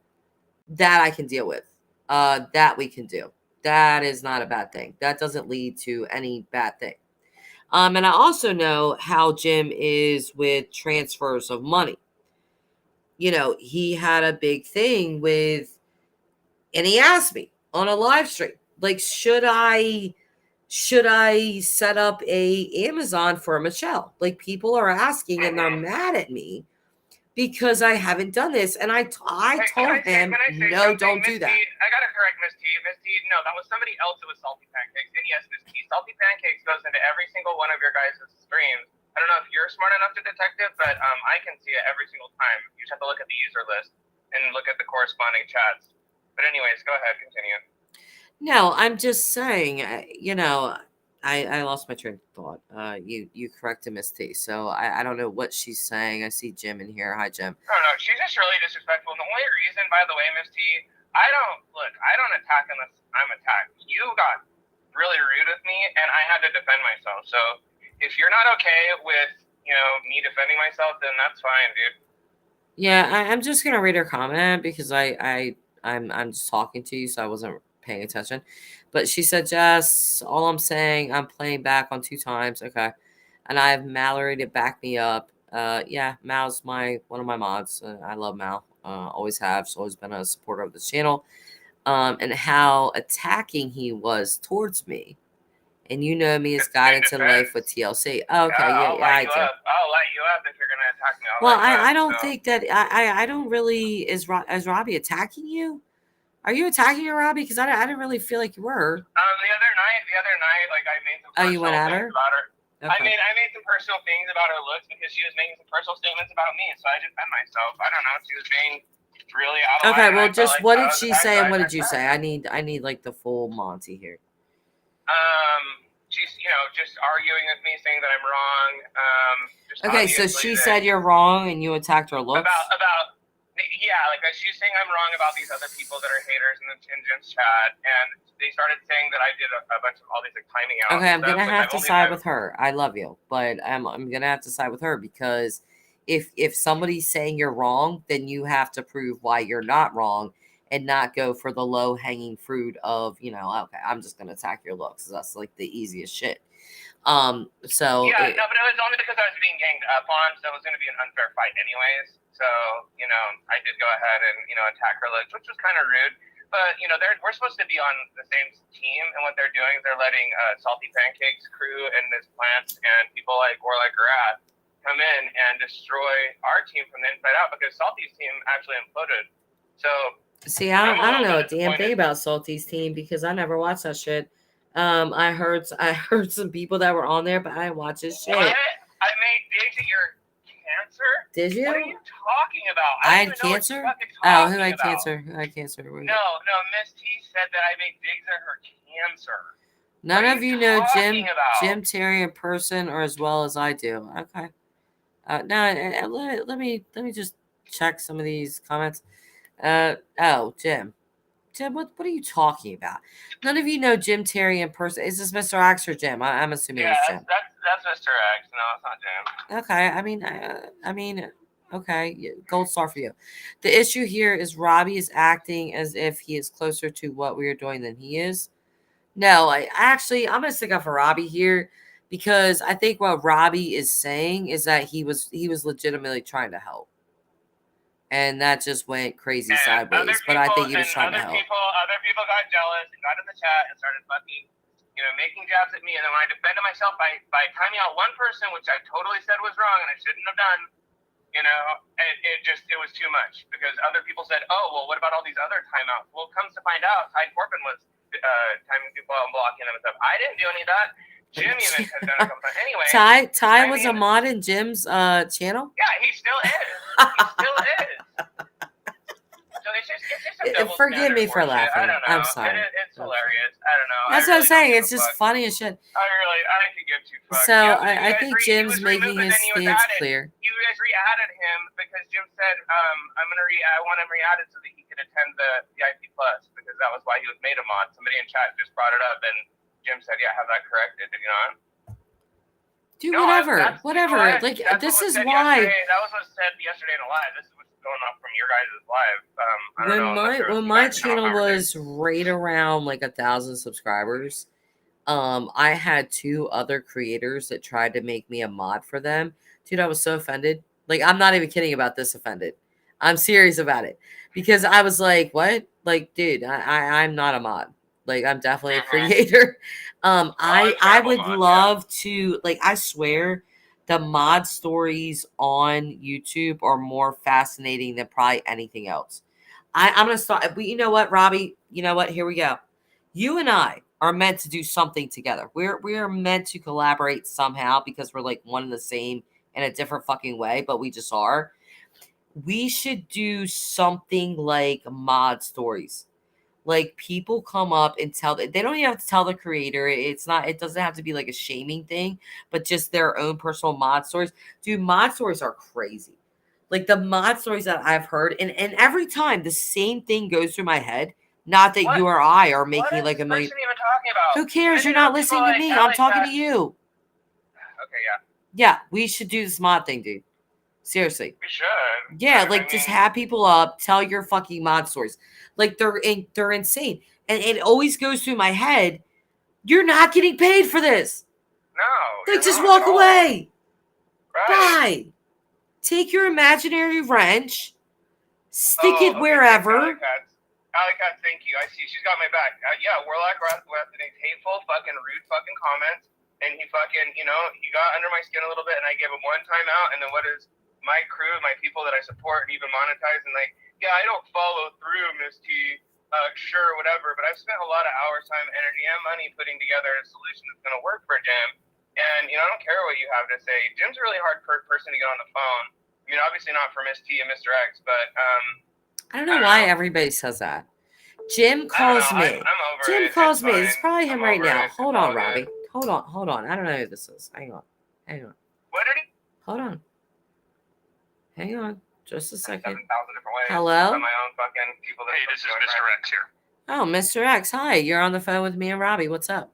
S1: that I can deal with. That we can do. That is not a bad thing. That doesn't lead to any bad thing. And I also know how Jim is with transfers of money. He had a big thing with, and he asked me on a live stream, like, should I set up a Amazon for Michelle? Like, people are asking and they're mad at me because I haven't done this. And I told him, no, don't do that.
S2: I got to correct Miss T. Miss T, no, that was somebody else. It was Salty Pancakes. And yes, Miss T, Salty Pancakes goes into every single one of your guys' streams. I don't know if you're smart enough to detect it, but I can see it every single time. You just have to look at the user list and look at the corresponding chats. But anyways, go ahead, continue.
S1: No, I'm just saying, I lost my train of thought. You corrected Miss T, so I don't know what she's saying. I see Jim in here. Hi, Jim.
S2: No, she's just really disrespectful. And the only reason, by the way, Miss T, I don't attack unless I'm attacked. You got really rude with me, and I had to defend myself. So if you're not okay with me defending myself, then that's fine, dude.
S1: Yeah, I'm just gonna read her comment because I'm just talking to you, so I wasn't paying attention. But she said, Jess, all I'm saying, I'm playing back on 2 times. Okay. And I have Mallory to back me up. Yeah, Mal's one of my mods. I love Mal. Always have. She's always been a supporter of the channel. And how attacking he was towards me. And you know me as
S2: It's in
S1: guidance in life with
S2: defense.
S1: TLC.
S2: Yeah,
S1: Okay,
S2: I'll
S1: yeah, I
S2: light you
S1: do.
S2: up. I'll light you up if you're gonna attack me. I'll
S1: Well,
S2: light you up.
S1: I don't
S2: So.
S1: think that I don't really is Robbie attacking you? Are you attacking her, Robbie? Because I didn't really feel like you were.
S2: The other night, like I made some
S1: Oh, you went
S2: personal
S1: at
S2: things
S1: her?
S2: about her.
S1: Okay.
S2: I made some personal things about her looks because she was making some personal statements about me, so I defend myself. I don't know. She was being really out of line.
S1: Okay,
S2: And
S1: well,
S2: I felt
S1: just
S2: like
S1: what
S2: I
S1: did
S2: was
S1: she
S2: attacked,
S1: say
S2: so
S1: and
S2: I
S1: what did
S2: attacked
S1: you
S2: back.
S1: say? I need like the full Monty here.
S2: She's just arguing with me, saying that I'm wrong.
S1: Okay, so she said you're wrong and you attacked her looks.
S2: Like she's saying I'm wrong about these other people that are haters in Jim's chat, and they started saying that I did a bunch of all these like timing out.
S1: Okay, I'm gonna have to side with her. I love you, but I'm gonna have to side with her because if somebody's saying you're wrong, then you have to prove why you're not wrong and not go for the low hanging fruit of okay, I'm just gonna attack your looks. That's like the easiest shit.
S2: No, but it was only because I was being ganged up on, so it was going to be an unfair fight anyways. So, I did go ahead and, attack her looks, which was kind of rude. But, we're supposed to be on the same team, and what they're doing is they're letting Salty Pancakes crew and this plants and people like Garat come in and destroy our team from the inside out because Salty's team actually imploded. So,
S1: see, I don't know a damn thing about Salty's team because I never watched that shit. I heard some people that were on there, but I didn't watch this shit.
S2: What? I made digs at your cancer?
S1: Did you?
S2: What are you talking about?
S1: I had cancer? Oh, who had cancer? Who had cancer?
S2: No, Miss T said that I made digs at her cancer.
S1: None of you know Jim Terry in person or as well as I do. Okay. Now let me just check some of these comments. Jim. Jim, what are you talking about? None of you know Jim Terry in person. Is this Mr. X or Jim? I'm assuming it's Jim.
S2: That's Mr. X. No, it's not Jim.
S1: Okay, I mean, okay, gold star for you. The issue here is Robbie is acting as if he is closer to what we are doing than he is. No, I'm gonna stick up for Robbie here because I think what Robbie is saying is that he was legitimately trying to help. And that just went crazy sideways. But I think he was trying to help.
S2: Other people got jealous and got in the chat and started fucking, making jabs at me. And then when I defended myself by timing out one person, which I totally said was wrong and I shouldn't have done, it was too much. Because other people said, oh, well, what about all these other timeouts? Well, comes to find out, Ty Corbin was timing people out and blocking them and stuff. I didn't do any of that. Jim even has done a couple times. Anyway.
S1: Ty was a mod in Jim's channel?
S2: Yeah, he still is. He still is. So it's just a double
S1: forgive me for laughing.
S2: I don't know.
S1: I'm sorry.
S2: It's hilarious. I don't know.
S1: That's what I'm saying. It's just funny as shit.
S2: I could give two fucks.
S1: So I think Jim's making his stance clear.
S2: You guys re-added him because Jim said, I want him re-added so that he could attend the VIP Plus because that was why he was made a mod. Somebody in chat just brought it up and Jim said, yeah, have that corrected. Did you know?
S1: Dude, whatever. Like, this is why.
S2: That was what was said yesterday in a live. This is what's going on from your guys' live.
S1: When my channel was right around like 1,000 subscribers, I had 2 other creators that tried to make me a mod for them. Dude, I was so offended. Like, I'm not even kidding about this offended. I'm serious about it. Because I was like, what? Like, dude, I'm not a mod. Like, I'm definitely a creator. I would love to, like, I swear the mod stories on YouTube are more fascinating than probably anything else. I'm going to start. But you know what, Robbie? You know what? Here we go. You and I are meant to do something together. We are meant to collaborate somehow because we're like one and the same in a different fucking way, but we just are. We should do something like mod stories. Like, people come up and they don't even have to tell the creator. It doesn't have to be like a shaming thing, but just their own personal mod stories. Dude, mod stories are crazy. Like, the mod stories that I've heard, and every time the same thing goes through my head. Not that you or I are making like a million.
S2: What is even talking about?
S1: Who cares? You're not listening to me. I'm talking to you.
S2: Okay, yeah.
S1: Yeah, we should do this mod thing, dude. Seriously.
S2: We should.
S1: Yeah, just have people up, tell your fucking mod stories. Like, they're insane. And it always goes through my head, you're not getting paid for this.
S2: No.
S1: Like, just walk away.
S2: Right.
S1: Bye. Take your imaginary wrench, stick it wherever.
S2: Alley Cat, thank you. I see. She's got my back. Yeah, Warlock Rathning's hateful, fucking rude fucking comments. And he fucking, he got under my skin a little bit, and I gave him one time out. And then what is my crew, my people that I support and even monetize, and like, yeah, I don't follow through, Miss T. Sure, whatever. But I've spent a lot of hours, time, energy, and money putting together a solution that's going to work for Jim. And, I don't care what you have to say. Jim's a really hard person to get on the phone. I mean, obviously not for Miss T and Mr. X, but
S1: I don't know why everybody says that. Jim calls me.
S2: I'm over
S1: Jim
S2: it.
S1: calls
S2: It's
S1: me.
S2: fine.
S1: It's probably him
S2: I'm
S1: right
S2: over
S1: now.
S2: it.
S1: Hold
S2: It's
S1: on,
S2: all
S1: Robbie.
S2: good.
S1: Hold on. I don't know who this is. Hang on.
S2: What did he?
S1: Hold on. Hang on. Just a second.
S2: 7,000 different ways.
S1: Hello?
S2: My own fucking people that
S3: Hey, this is Mr. X here.
S1: Oh, Mr. X. Hi. You're on the phone with me and Robbie. What's up?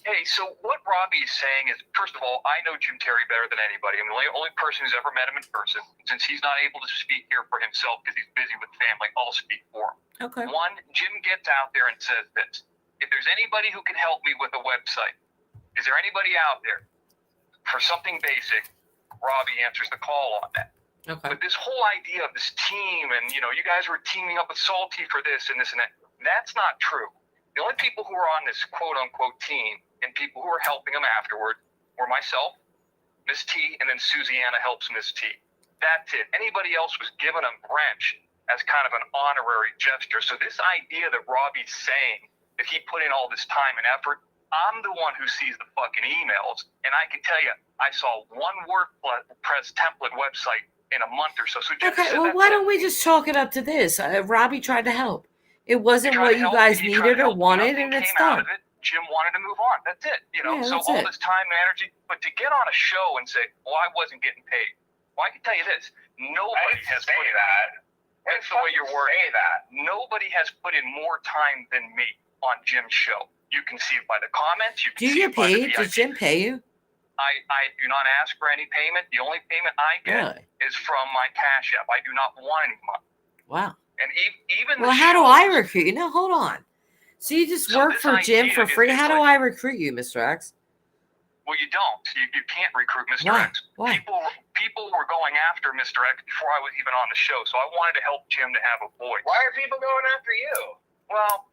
S3: Hey, so what Robbie is saying is, first of all, I know Jim Terry better than anybody. I'm the only person who's ever met him in person. Since he's not able to speak here for himself because he's busy with family, I'll speak for him.
S1: Okay.
S3: One, Jim gets out there and says this. If there's anybody who can help me with a website, is there anybody out there for something basic? Robbie answers the call on that.
S1: Okay.
S3: But this whole idea of this team and, you guys were teaming up with Salty for this and this and that, that's not true. The only people who are on this quote-unquote team and people who are helping him afterward were myself, Miss T, and then Susanna helps Miss T. That's it. Anybody else was given a wrench as kind of an honorary gesture. So this idea that Robbie's saying that he put in all this time and effort, I'm the one who sees the fucking emails. And I can tell you, I saw one WordPress template website in a month or so.
S1: Okay, well, why don't we just chalk it up to this? Robbie tried to help. It wasn't what you guys needed or wanted, and it's done.
S3: Jim wanted to move on. That's it. So all this time and energy. But to get on a show and say, well, I wasn't getting paid. Well, I can tell you this. Nobody has put in that. That's the way you're wording that. Nobody has put in more time than me on Jim's show. You can see it by the comments. You can see it by the VIP.
S1: Did Jim pay you?
S3: I do not ask for any payment. The only payment I get is from my Cash App. I do not want any money.
S1: Wow.
S3: And even
S1: well, how do I recruit you? No, hold on. So you just work for Jim for free? How do I recruit you, Mr. X?
S3: Well, you don't. You can't recruit Mr.
S1: Why?
S3: X.
S1: Why?
S3: People were going after Mr. X before I was even on the show, so I wanted to help Jim to have a voice.
S2: Why are people going after you?
S3: Well,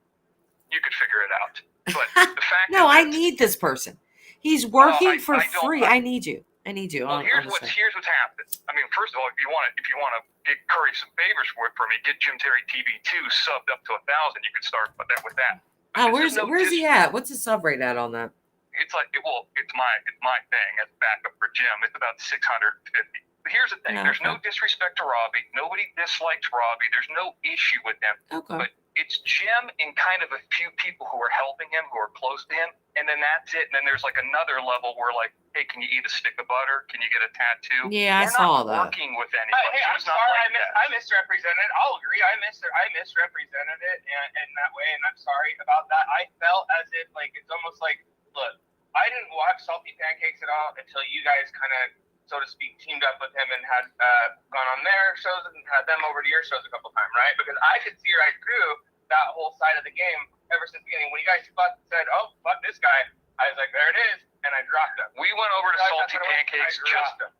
S3: you could figure it out. But the fact
S1: no, I need this person. He's working for free. I need you.
S3: Well, here's what's happened. I mean, first of all, if you want to get Curry some favors for me, get Jim Terry TV2 subbed up to 1,000. You can start with that.
S1: Oh, where's he at? What's his sub rate at on that?
S3: It's like, it's my thing as backup for Jim. It's about 650. But here's the thing: there's no disrespect to Robbie. Nobody dislikes Robbie. There's no issue with him.
S1: Okay.
S3: But it's Jim and kind of a few people who are helping him, who are close to him, and then that's it. And then there's like another level where like, hey, can you eat a stick of butter? Can you get a tattoo?
S1: Yeah, I saw that.
S3: Working with anybody.
S2: Hey, I'm sorry, I misrepresented. I'll agree. I misrepresented it in that way, and I'm sorry about that. I felt as if like it's almost like, look, I didn't watch Salty Pancakes at all until you guys kind of, so to speak, teamed up with him and had gone on their shows and had them over to your shows a couple times, right? Because I could see right through that whole side of the game ever since the beginning. When you guys said, oh, fuck this guy, I was like, there it is, and I dropped him.
S3: We went over to Salty Pancakes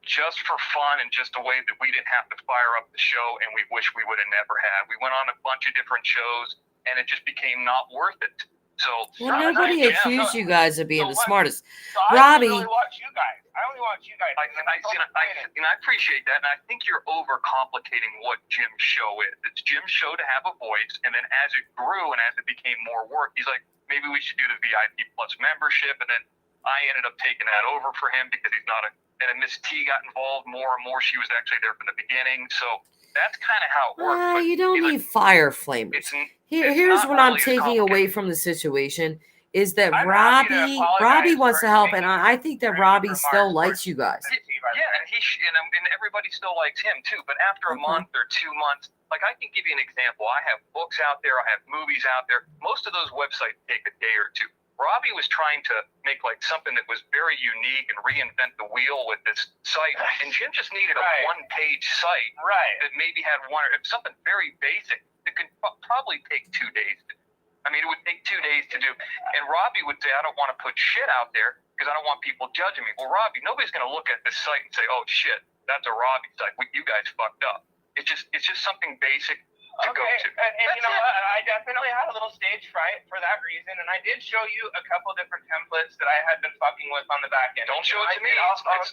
S3: just for fun and just a way that we didn't have to fire up the show, and we wish we would have never had. We went on a bunch of different shows, and it just became not worth it. So
S1: nobody accused you guys of being the smartest.
S2: So
S1: Robbie,
S2: I only watch you guys. I
S3: appreciate that, and I think you're overcomplicating what Jim's show is. It's Jim's show to have a voice, and then as it grew and as it became more work, he's like, maybe we should do the VIP Plus membership, and then I ended up taking that over for him because he's not and then Miss T got involved more and more. She was actually there from the beginning, so that's kind of how it works.
S1: You don't need fire flamers. Here's what I'm taking away from the situation is that Robbie wants to help, and I think that Robbie still likes you guys.
S3: Yeah, and everybody still likes him too. But after a month or 2 months, like I can give you an example. I have books out there. I have movies out there. Most of those websites take a day or two. Robbie was trying to make like something that was very unique and reinvent the wheel with this site, and Jim just needed a one-page site that maybe had something very basic that could probably take 2 days. I mean, it would take 2 days to do. And Robbie would say, I don't want to put shit out there because I don't want people judging me. Well, Robbie, nobody's going to look at this site and say, oh shit, that's a Robbie site. You guys fucked up. It's just something basic. to go to.
S2: And you know what? I definitely had a little stage fright for that reason, and I did show you a couple different templates that I had been fucking with on the back end.
S3: Don't show it to me. I'm not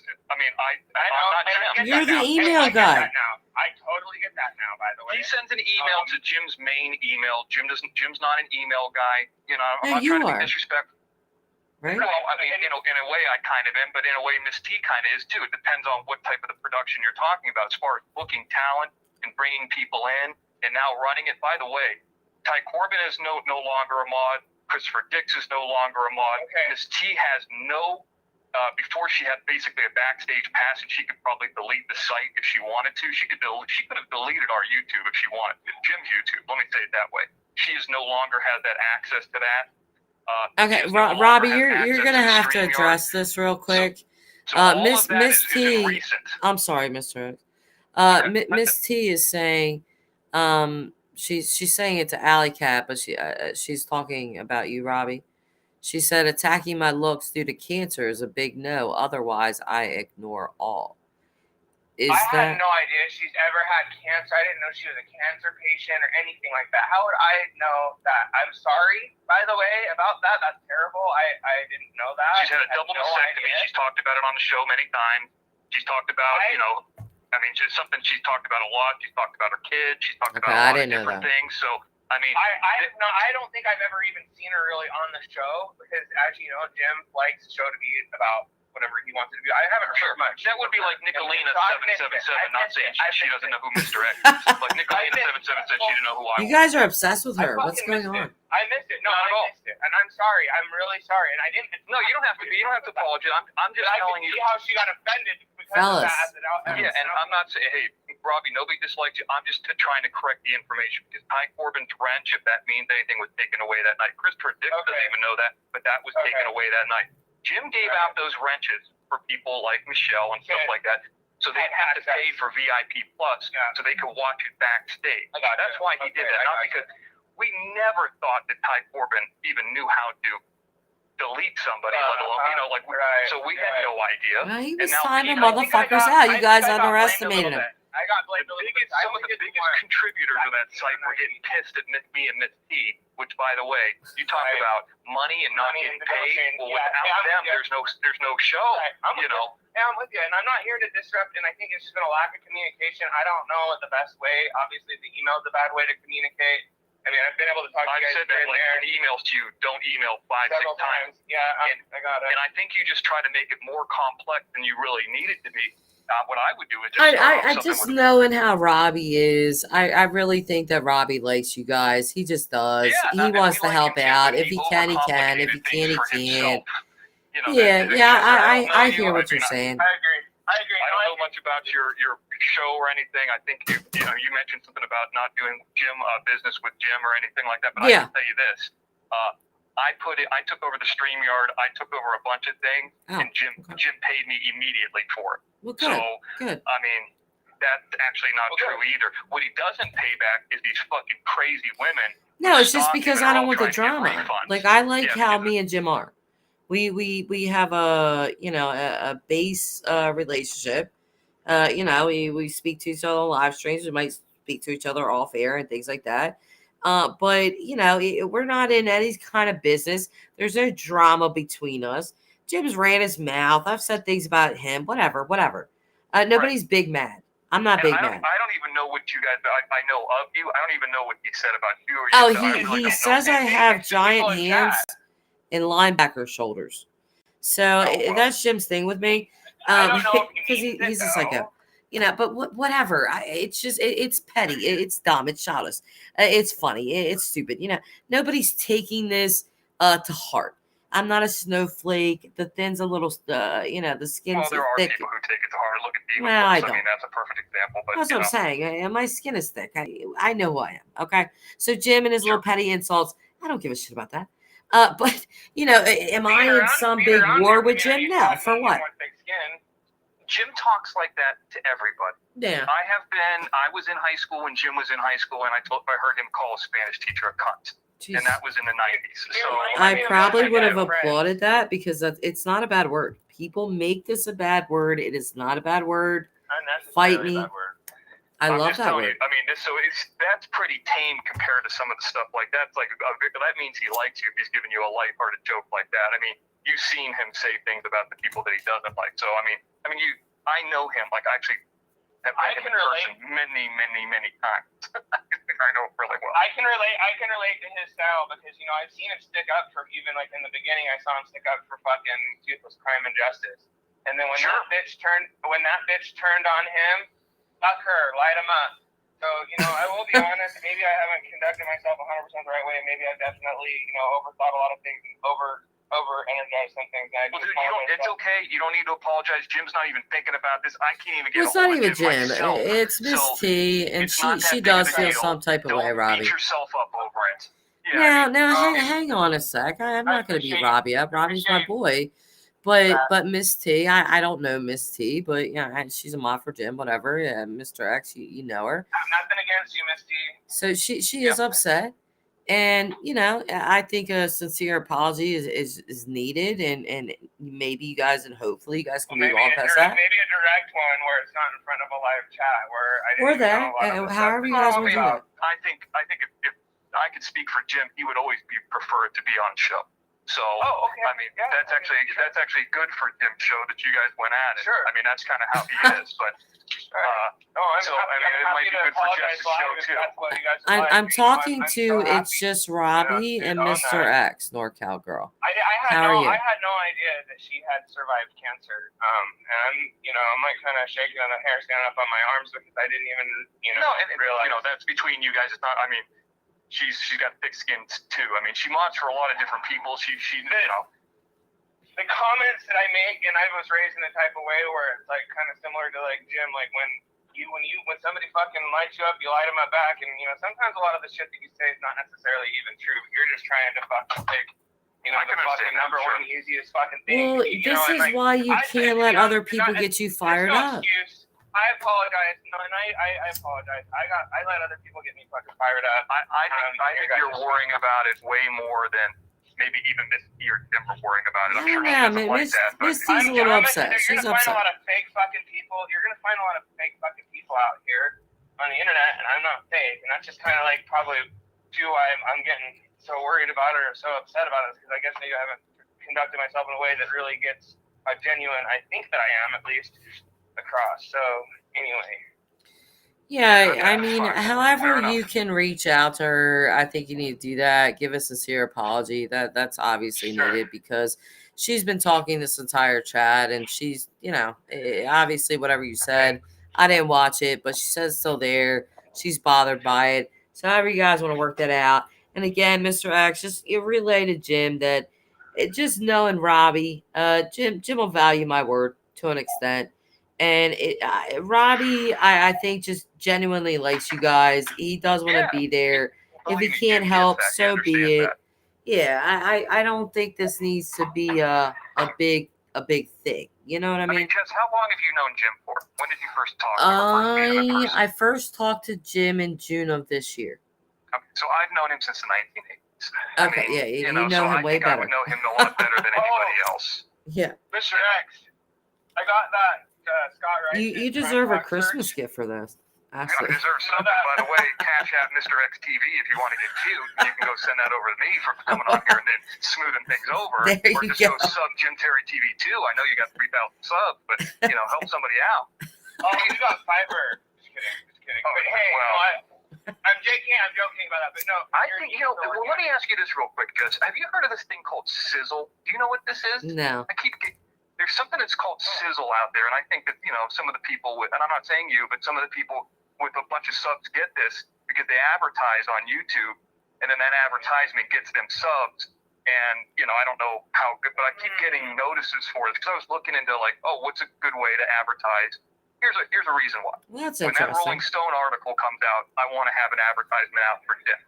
S3: Jim.
S1: You're the email guy.
S2: I totally get that now, by the way.
S3: He sends an email to Jim's main email. Jim's not an email guy. You know, I'm not
S1: you
S3: trying to
S1: are.
S3: be disrespectful.
S1: Right?
S3: Well, I mean, in a way I kind of am, but in a way Miss T kind of is too. It depends on what type of the production you're talking about as far as booking talent and bringing people in and now running it. By the way, Ty Corbin is no longer a mod. Christopher Dix is no longer a mod.
S2: Okay.
S3: Miss T has no, before she had basically a backstage pass and she could probably delete the site if she wanted to. She could have deleted our YouTube if she wanted to. Jim's YouTube, let me say it that way. She is no longer has that access to that.
S1: Okay, Robbie, you're gonna have to address this real quick.
S3: So
S1: Miss T.
S3: Recent.
S1: I'm sorry, Mr. Miss T is saying, she's saying it to Alley Cat, but she's talking about you, Robbie. She said, attacking my looks due to cancer is a big no. Otherwise, I ignore all.
S2: I had no idea she's ever had cancer. I didn't know she was a cancer patient or anything like that. How would I know that? I'm sorry, by the way, about that. That's terrible. I didn't know that.
S3: She's had a double mastectomy. She's talked about it on the show many times. She's talked about, just something she's talked about a lot. She's talked about her kids. She's talked about a lot of different things. So, I mean,
S2: I don't think I've ever even seen her really on the show because, as you know, Jim likes the show to be about whatever he wants it to be. I haven't heard much.
S3: That would be like Nicolina 777 not saying she doesn't know who Mr. X is. Like Nicolina 777 said she didn't know who I was.
S1: You guys are obsessed with her. What's going on?
S2: I missed it. No, I missed it. And I'm sorry. I'm really sorry. And I didn't.
S3: No, you don't have to be. You don't have to apologize. I'm just telling you.
S2: I can see how she got offended because of that.
S3: Yeah, and I'm not saying, hey, Robbie, nobody dislikes you. I'm just trying to correct the information because Ty Corbin's wrench, if that means anything, was taken away that night. Christopher Dix doesn't even know that, but that was taken away that night. Jim gave out those wrenches for people like Michelle and stuff like that. So they had to pay for VIP Plus so they could watch it backstage. That's why he did that. Not because we never thought that Ty Corbin even knew how to delete somebody, let alone, so we had no idea.
S1: Well, he was timing motherfuckers out. You guys underestimated him.
S2: I got blamed
S3: some of the biggest contributors to that site were getting pissed at me and Miss T, which, by the way, you talk about money and not getting paid. Well, without them, there's no show.
S2: Yeah, I'm with you, and I'm not here to disrupt. And I think it's just been a lack of communication. I don't know the best way. Obviously, the email is a bad way to communicate. I mean, I've been able to talk to you guys. I've said that in emails to you. Don't email 5-6 times. Yeah, I got it.
S3: And I think you just try to make it more complex than you really need it to be. What I would do is
S1: I just knowing how Robbie is, I really think that Robbie likes you guys. He just does.
S3: Yeah,
S1: he wants to help out. If he can, he can. If he can't, he can't. I hear what you're saying.
S2: I agree.
S3: I don't know much about your show or anything. I think you mentioned something about not doing business with Jim or anything like that. But I can tell you this: I took over the StreamYard. I took over a bunch of things, and Jim paid me immediately for it.
S1: Well, good.
S3: I mean, that's actually not true either. What he doesn't pay back is these fucking crazy women.
S1: No, it's just because I don't want the drama. Like I like how me and Jim are. We have a base relationship. We speak to each other on live streams. We might speak to each other off air and things like that. But we're not in any kind of business. There's no drama between us. Jim's ran his mouth. I've said things about him. Whatever. Nobody's big mad. I'm not big mad.
S3: I don't even know what you guys. I know of you. I don't even know what he said about you.
S1: He says I have giant hands and linebacker shoulders. So that's Jim's thing with me. Because he's just like but whatever. It's petty. It's dumb. It's childish. It's funny. It's stupid. Nobody's taking this to heart. I'm not a snowflake. The thin's a little, the skin's
S3: there are
S1: thick.
S3: people who take it to heart. Look at Demon
S1: Well, I
S3: Books.
S1: don't.
S3: I mean, that's a perfect example. But
S1: That's what I'm saying. My skin is thick. I know who I am. Okay. So Jim and his little petty insults, I don't give a shit about that. But am I in some big war with Jim? No. For what?
S3: Jim talks like that to everybody.
S1: Yeah.
S3: I was in high school when Jim was in high school, and I heard him call a Spanish teacher a cunt. Jeez. And that was in the 90s. So
S1: I probably would have applauded that because it's not a bad word. People make this a bad word. It is not a bad word. Fight me. I
S3: I'm
S1: love
S3: just
S1: that
S3: telling
S1: word.
S3: you. I mean, that's pretty tame compared to some of the stuff like that. It's like that means he likes you if he's giving you a lighthearted joke like that. I mean, you've seen him say things about the people that he doesn't like. So I mean, I know him. Like I actually have met him in person many times. I know him really well.
S2: I can relate to his style because I've seen him stick up for, even like in the beginning I saw him stick up for fucking Toothless Crime and Justice. And then when that bitch turned on him, fuck her, light him up. So, I will be honest, maybe I haven't conducted myself 100% the right way. Maybe I've definitely, overthought a lot of things and over-energized some things. Well,
S3: dude, it's okay. You don't need to apologize. Jim's not even thinking about this. I can't even get
S1: Well, it's not even
S3: Jim.
S1: Jim. It's Miss T, and she does feel some type of way, Robbie.
S3: Beat yourself up over it. Yeah,
S1: now, hang on a sec. I'm not going to beat Robbie up. Robbie's my boy. But Miss T, I don't know Miss T, but she's a mod for Jim, whatever. Yeah, Mr. X, you know her.
S2: Nothing against you, Miss T.
S1: So she is upset, and I think a sincere apology is needed, and maybe you guys and hopefully you guys can move on past that.
S2: Maybe a direct one where it's not in front of a live chat where I didn't know a lot of
S1: however you guys want to do that.
S3: I think if I could speak for Jim, he would always prefer it to be on show. So,
S2: okay.
S3: I mean, that's actually good for Jim's show that you guys went at it.
S2: Sure.
S3: I mean, that's kind of how he is. But it might be good for Jim's show too.
S1: I'm talking to It's Just Robbie and Mr. X, NorCal girl. How are you?
S2: I had no idea that she had survived cancer. And I'm like kind of shaking on the hair, standing up on my arms because I didn't even realize.
S3: That's between you guys. It's not. I mean. She's got thick skin too. I mean, she mods for a lot of different people. She
S2: The comments that I make, and I was raised in a type of way where it's like kind of similar to like Jim, like when somebody fucking lights you up, you light them up back, and sometimes a lot of the shit that you say is not necessarily even true, but you're just trying to fucking take the fucking number one easiest fucking thing.
S1: Well, this is why you can't let other people get you fired up.
S2: I apologize. No, and I apologize. I let other people get me fucking fired up.
S3: I think you're worrying about it way more than maybe even Miss T or Jim are worrying about it. I'm sure she doesn't like that.
S1: Miss T's a little upset. She's upset.
S2: You're gonna find a lot of fake fucking people. You're gonna find a lot of fake fucking people out here on the internet, and I'm not fake. And that's just kind of like probably why I'm getting so worried about it or so upset about it, because I guess maybe I haven't conducted myself in a way that really gets a genuine, I think that I am at least, across. So anyway,
S1: I mean, however you can reach out to her, I think you need to do that. Give a sincere apology. That's obviously needed, because she's been talking this entire chat, and she's obviously whatever you said, I didn't watch it, but she says still there. She's bothered by it. So however you guys want to work that out. And again, Mr. X, just relay to Jim that just knowing Robbie, Jim will value my word to an extent. And Robbie, I think, just genuinely likes you guys. He does want to be there. If he can't help, so be it. Yeah, I don't think this needs to be a big thing. You know what I mean?
S3: Jess, how long have you known Jim for? When did you first talk to him?
S1: I first talked to Jim in June of this year.
S3: Okay, so I've known him since the 1980s.
S1: Okay, you know him way better.
S3: I would know him a lot better than anybody else.
S1: Yeah.
S2: Mr. X, I got that. Scott, right?
S1: You deserve a Christmas gift for this.
S3: Absolutely. You deserve something, by the way. Cash out Mr. X TV if you want to get cute. You can go send that over to me for coming on here and then smoothing things over. Or just go sub Jim Terry TV too. I know you got 3,000 subs, but help somebody out.
S2: Oh, you got fiber. Just kidding.
S3: Oh,
S2: but hey, I'm joking about that. But no,
S3: I think well, let me ask you this real quick, Jess. Have you heard of this thing called Sizzle? Do you know what this is?
S1: No.
S3: There's something that's called Sizzle out there, and I think that some of the people with, and I'm not saying you, but some of the people with a bunch of subs get this because they advertise on YouTube, and then that advertisement gets them subs. And I don't know how good, but I keep getting notices for it because I was looking into what's a good way to advertise. Here's a reason why.
S1: Well, that's
S3: when
S1: interesting.
S3: That Rolling Stone article comes out, I want to have an advertisement out for Jim.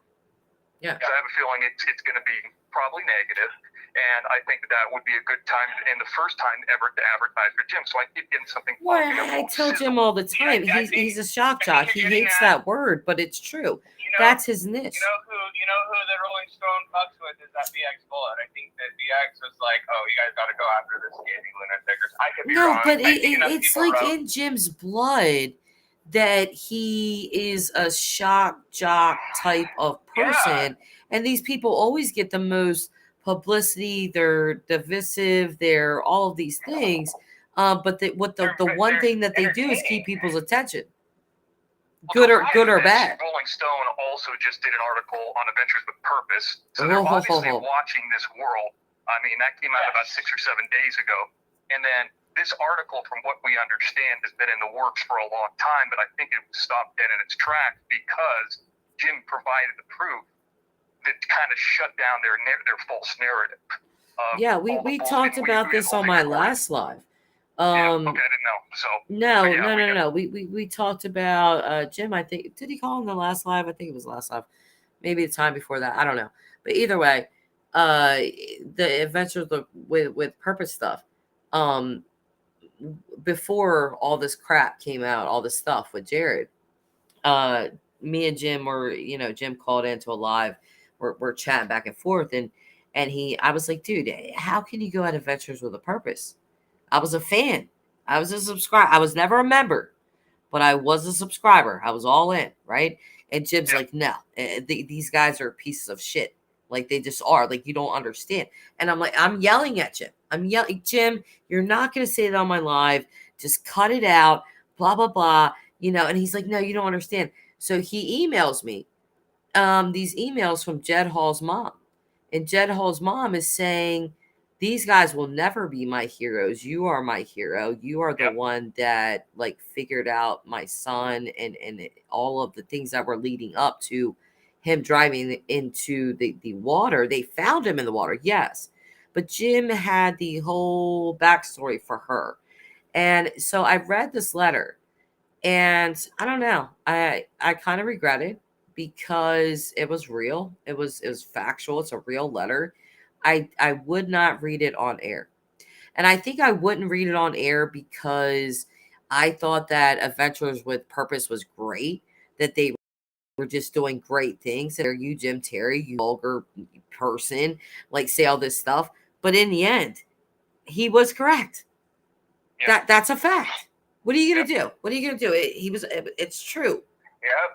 S1: Yeah.
S3: Because I have a feeling it's going to be probably negative. And I think that would be a good time and the first time ever to advertise for Jim. So I keep getting something.
S1: Well, I tell Jim all the time. He's a shock jock. He hates that word, but it's true. That's his niche.
S2: You know who the Rolling Stone fucks with is that BX Bullet. I think that BX was like, "Oh, you guys got to go after this scathing lunatic." I could be wrong.
S1: No, but it's like in Jim's blood that he is a shock jock type of person. And these people always get the most publicity. They're divisive. They're all of these things. But the one thing that they do is keep people's attention. Good or bad.
S3: Rolling Stone also just did an article on Adventures with Purpose. So they're obviously watching this world. I mean, that came out about 6 or 7 days ago. And then this article, from what we understand, has been in the works for a long time, but I think it was stopped dead in its tracks because Jim provided the proof that kind of shut down their false narrative.
S1: Yeah, we talked about this on my last live.
S3: Okay, I didn't know. So
S1: no. We talked about Jim. I think, did he call in the last live? I think it was last live. Maybe the time before that. I don't know. But either way, the Adventures with Purpose stuff. Before all this crap came out, all this stuff with Jared, me and Jim were, Jim called into a live. We're chatting back and forth, and I was like, dude, how can you go at Adventures with a Purpose? I was a fan. I was a subscriber. I was never a member, but I was a subscriber. I was all in, right? And Jim's like, no, these guys are pieces of shit. Like, they just are. Like, you don't understand. And I'm like, I'm yelling at Jim. I'm yelling, Jim, you're not going to say that on my live. Just cut it out, blah, blah, blah. And he's like, no, you don't understand. So he emails me these emails from Jed Hall's mom. And Jed Hall's mom is saying, these guys will never be my heroes. You are my hero. You are the one that figured out my son and all of the things that were leading up to him driving into the water. They found him in the water, yes. But Jim had the whole backstory for her. And so I read this letter, and I don't know. I kind of regret it because it was real. It was factual. It's a real letter. I would not read it on air. And I think I wouldn't read it on air because I thought that Adventures with Purpose was great, that they were just doing great things. And you, Jim Terry, you vulgar person, say all this stuff. But in the end, he was correct. Yeah. That's a fact. What are you going to do? What are you going to do? It's true.
S3: Yep.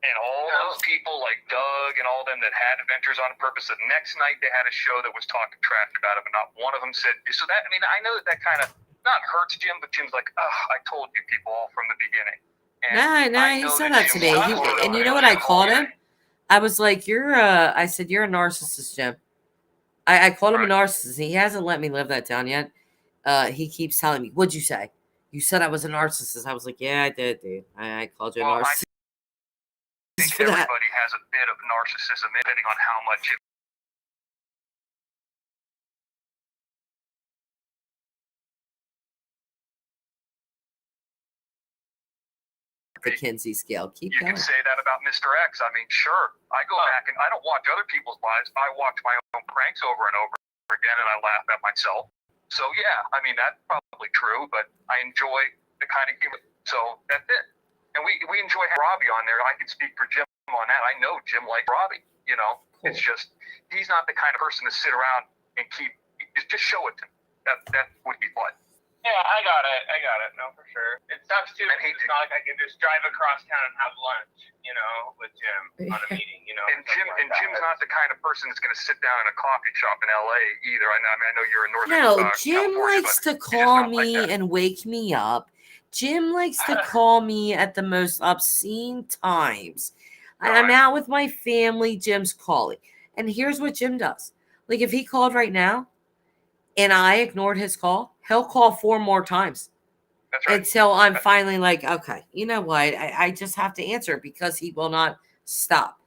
S3: And all those people like Doug and all them that had Adventures on Purpose, the next night they had a show that was talking trash about it, but not one of them said, so that, I mean, I know that kind of not hurts Jim, but Jim's like, I told you people all from the beginning. And
S1: he said that to me. And you know what I called him? I was like, I said, you're a narcissist, Jim. I called him a narcissist. He hasn't let me live that down yet. He keeps telling me, what'd you say? You said I was a narcissist. I was like, yeah, I did, dude. I called you a narcissist.
S3: I think everybody has a bit of narcissism, depending on how much
S1: the Kinsey scale. Keep
S3: you
S1: going.
S3: Can say that about Mr. X. I mean, sure. I go back and I don't watch other people's lives. I watch my own pranks over and over again, and I laugh at myself. So yeah, I mean, that's probably true, but I enjoy the kind of humor. So that's it. And we enjoy having Robbie on there. I can speak for Jim on that. I know Jim likes Robbie. Cool. It's just he's not the kind of person to sit around and just show it to me. That would be fun.
S2: Yeah, I got it. No, for sure. It sucks too. It's not like I can just drive across town and have lunch, with Jim on a meeting,
S3: And Jim's not the kind of person that's going to sit down in a coffee shop in LA either. I know you're in Northern
S1: Jim likes to call me and wake me up. Jim likes to call me at the most obscene times. I'm out with my family. Jim's calling. And here's what Jim does. If he called right now and I ignored his call, he'll call 4 more times.
S3: That's right.
S1: Until I'm finally like, okay, you know what? I just have to answer because he will not stop.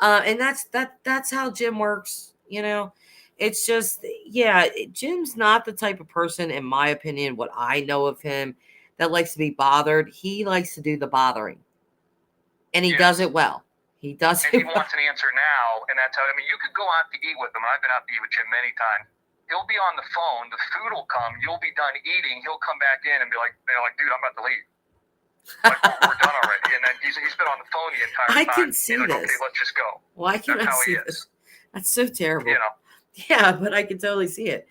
S1: And that's how Jim works. It's just, Jim's not the type of person, in my opinion, what I know of him, that likes to be bothered. He likes to do the bothering. And he does it well. He does it well.
S3: And he wants an answer now. And that's how, you could go out to eat with him. I've been out to eat with Jim many times. He'll be on the phone. The food will come. You'll be done eating. He'll come back in and be like, dude, I'm about to leave. We're done already. And then he's been on the phone the entire time.
S1: I can see this.
S3: Okay, let's just go.
S1: Why can't I see this? That's so terrible. Yeah, but I can totally see it.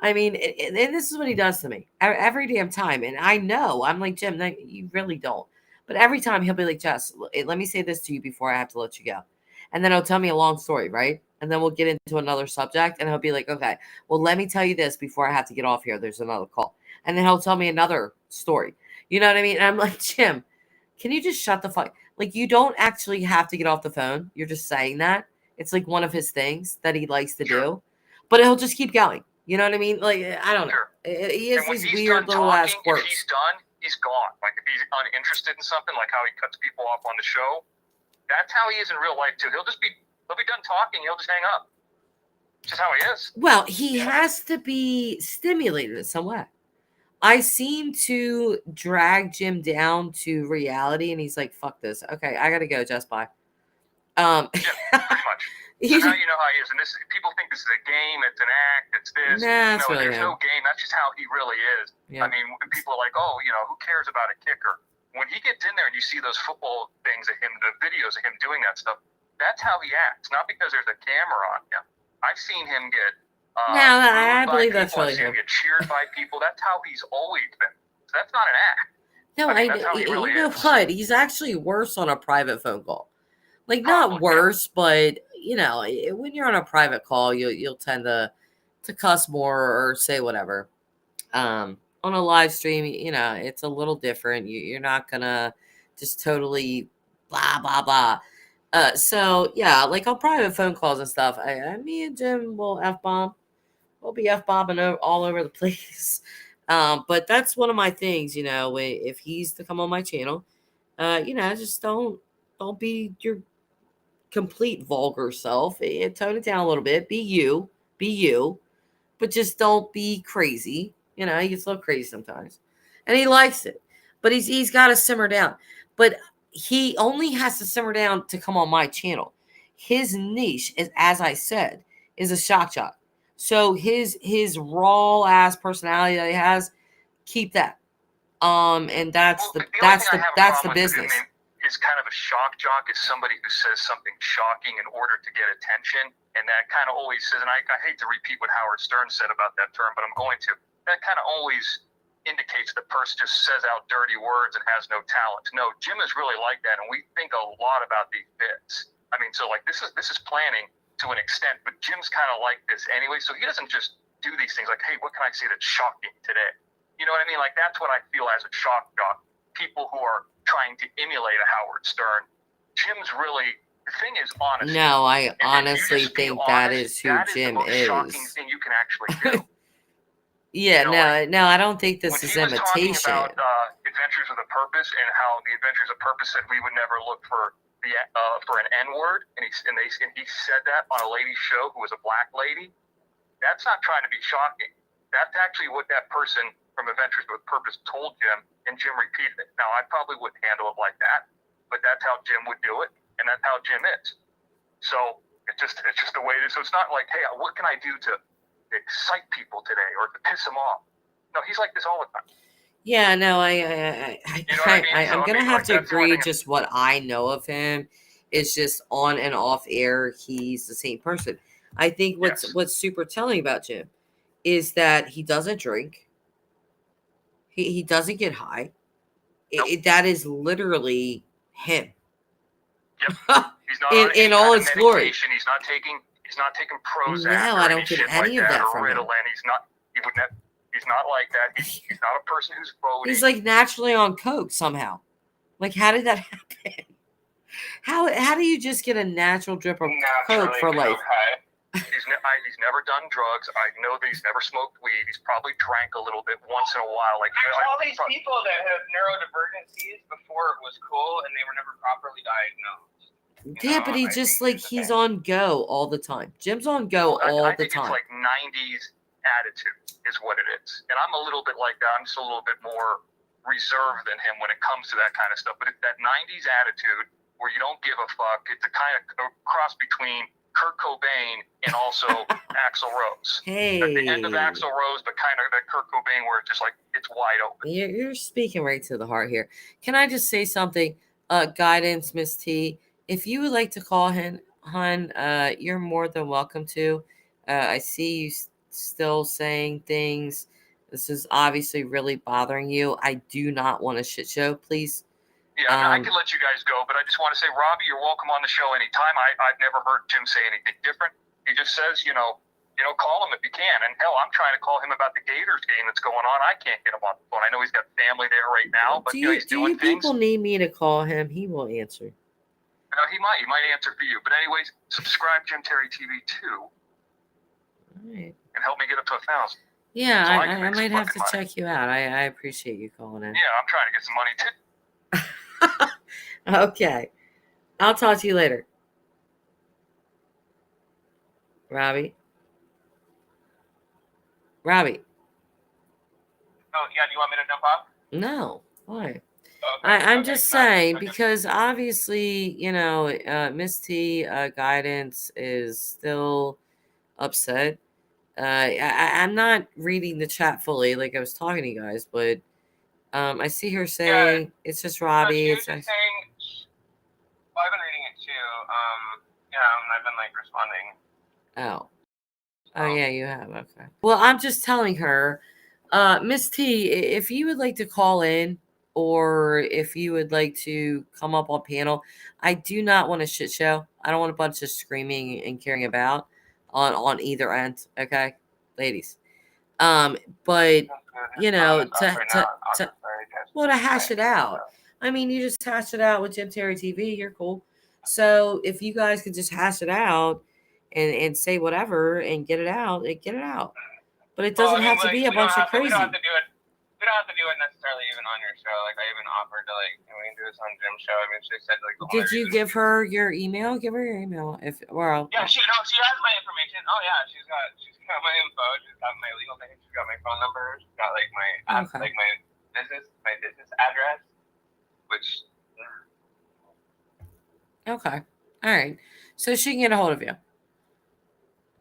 S1: I mean, and this is what he does to me every damn time. And I know, I'm like, Jim, like, you really don't. But every time he'll be like, Jess, let me say this to you before I have to let you go. And then he'll tell me a long story, right? And then we'll get into another subject. And he'll be like, okay, well, let me tell you this before I have to get off here. There's another call. And then he'll tell me another story. You know what I mean? And I'm like, Jim, can you just shut the fuck? Like, you don't actually have to get off the phone. You're just saying that. It's like one of his things that he likes to do. But he'll just keep going. You know what I mean? Like, I don't know. He has these weird little ass quirks.
S3: If he's done, he's gone. Like, if he's uninterested in something, like how he cuts people off on the show, that's how he is in real life too. He'll be done talking. He'll just hang up. Just how he is.
S1: Well, he has to be stimulated in some way. I seem to drag Jim down to reality, and he's like, "Fuck this. Okay, I gotta go. Just bye."
S3: Yeah, pretty much. That's how you know how he is. And this, people think this is a game. It's an act. It's this.
S1: Nah,
S3: no,
S1: really
S3: there's no game. That's just how he really is.
S1: Yeah.
S3: I mean, when people are like, "Oh, who cares about a kicker?" When he gets in there and you see those football things of him, the videos of him doing that stuff, that's how he acts. Not because there's a camera on him. I've seen him get.
S1: I believe that's really
S3: I've seen him get cheered by people. That's how he's always been. So that's not an act.
S1: No,
S3: that's how he really
S1: you know
S3: is.
S1: what? He's actually worse on a private phone call. Like, not worse, but when you're on a private call, you'll tend to cuss more or say whatever. On a live stream, it's a little different. You're not gonna just totally blah blah blah. So yeah, like on private phone calls and stuff, me and Jim will f-bomb. We'll be f-bombing all over the place. But that's one of my things. If he's to come on my channel, just don't be your complete vulgar self. Tone it down a little bit. Be you, but just don't be crazy. He gets a little crazy sometimes, and he likes it. But he's got to simmer down. But he only has to simmer down to come on my channel. His niche is, as I said, is a shock jock. So his raw ass personality that he has, keep that. And that's the business.
S3: Is kind of a shock jock is somebody who says something shocking in order to get attention, and that kind of always says, and I hate to repeat what Howard Stern said about that term, but I'm going to. That kind of always indicates the person just says out dirty words and has no talent. No, Jim is really like that, and we think a lot about these bits. I mean, so like this is planning to an extent, but Jim's kind of like this anyway, so he doesn't just do these things like, hey, what can I say that's shocking today? You know what I mean? Like, that's what I feel as a shock jock. People who are trying to emulate a Howard Stern. Jim's really, the thing is honesty.
S1: No, I honestly think that is who Jim is.
S3: That is the most shocking thing you can actually do.
S1: Yeah, no, I don't think this is imitation.
S3: When he was talking about Adventures with a Purpose and how the Adventures of Purpose said we would never look for an N-word, and he said that on a lady's show who was a black lady, that's not trying to be shocking. That's actually what that person from Adventures with Purpose told Jim, and Jim repeated it. Now, I probably wouldn't handle it like that, but that's how Jim would do it, and that's how Jim is. So it's just the way it is. So it's not like, hey, what can I do to excite people today or to piss them off? No, he's like this all the time.
S1: Yeah, no, I'm gonna have to agree. Just what I know of him is just on and off air, he's the same person. I think what's super telling about Jim is that he doesn't drink. He doesn't get high.
S3: Nope.
S1: That is literally him.
S3: Yep. He's not
S1: in all its glory.
S3: He's not taking Prozac.
S1: No, I don't get any of that from him.
S3: He's not like that. He's not a person who's voting.
S1: He's like naturally on coke somehow. Like, how did that happen? How do you just get a natural drip of coke for life?
S3: He's never done drugs. I know that he's never smoked weed. He's probably drank a little bit once in a while. Like,
S2: there's all these people that have neurodivergencies before it was cool, and they were never properly diagnosed.
S1: But he's on go all the time. Jim's on go all the time.
S3: It's like 90s attitude is what it is. And I'm a little bit like that. I'm just a little bit more reserved than him when it comes to that kind of stuff. But it's that 90s attitude where you don't give a fuck. It's a kind of cross between Kurt Cobain and also Axl Rose.
S1: Hey.
S3: At the end of Axl Rose, but kind of that Kurt Cobain where it's just like, it's wide open.
S1: You're speaking right to the heart here. Can I just say something? Guidance, Miss T. If you would like to call him, hun, you're more than welcome to. I see you still saying things. This is obviously really bothering you. I do not want a shit show, please.
S3: Yeah, I can let you guys go, but I just want to say, Robbie, you're welcome on the show anytime. I've never heard Jim say anything different. He just says, call him if you can. And hell, I'm trying to call him about the Gators game that's going on. I can't get him on the phone. I know he's got family there right now, but he's doing things.
S1: People need me to call him? He will answer.
S3: No, he might answer for you. But anyways, subscribe Jim Terry TV too.
S1: All right.
S3: And help me get up to 1,000.
S1: Yeah, so I might have to check you out. I appreciate you calling in.
S3: Yeah, I'm trying to get some money too.
S1: Okay. I'll talk to you later. Robbie? Robbie?
S2: Oh, yeah, do you want me to jump off?
S1: No. Why?
S2: Okay,
S1: I'm just saying, because obviously, Miss T Guidance is still upset. I'm not reading the chat fully like I was talking to you guys, but I see her saying it's just Robbie.
S2: She was just saying, well, I've been reading it too. And I've been responding.
S1: Oh yeah, you have. Okay. Well, I'm just telling her, Miss T, if you would like to call in, or if you would like to come up on panel, I do not want a shit show. I don't want a bunch of screaming and caring about on either end. Okay, ladies. But to hash it out. I mean, you just hash it out with Jim Terry TV. You're cool. So if you guys could just hash it out and say whatever and get it out, get it out. But it doesn't have to be a bunch of crazy.
S2: We don't have to do it. We don't have to do it necessarily even on your show. I even offered to we can do this on Jim's show. I mean, she said
S1: Did you give her your email? Give her your email.
S2: Yeah, she has my information. Oh yeah, she's got my info. She's got my legal name. She's got my phone number. She's got my my business address. Which.
S1: Okay. All right. So she can get a hold of you.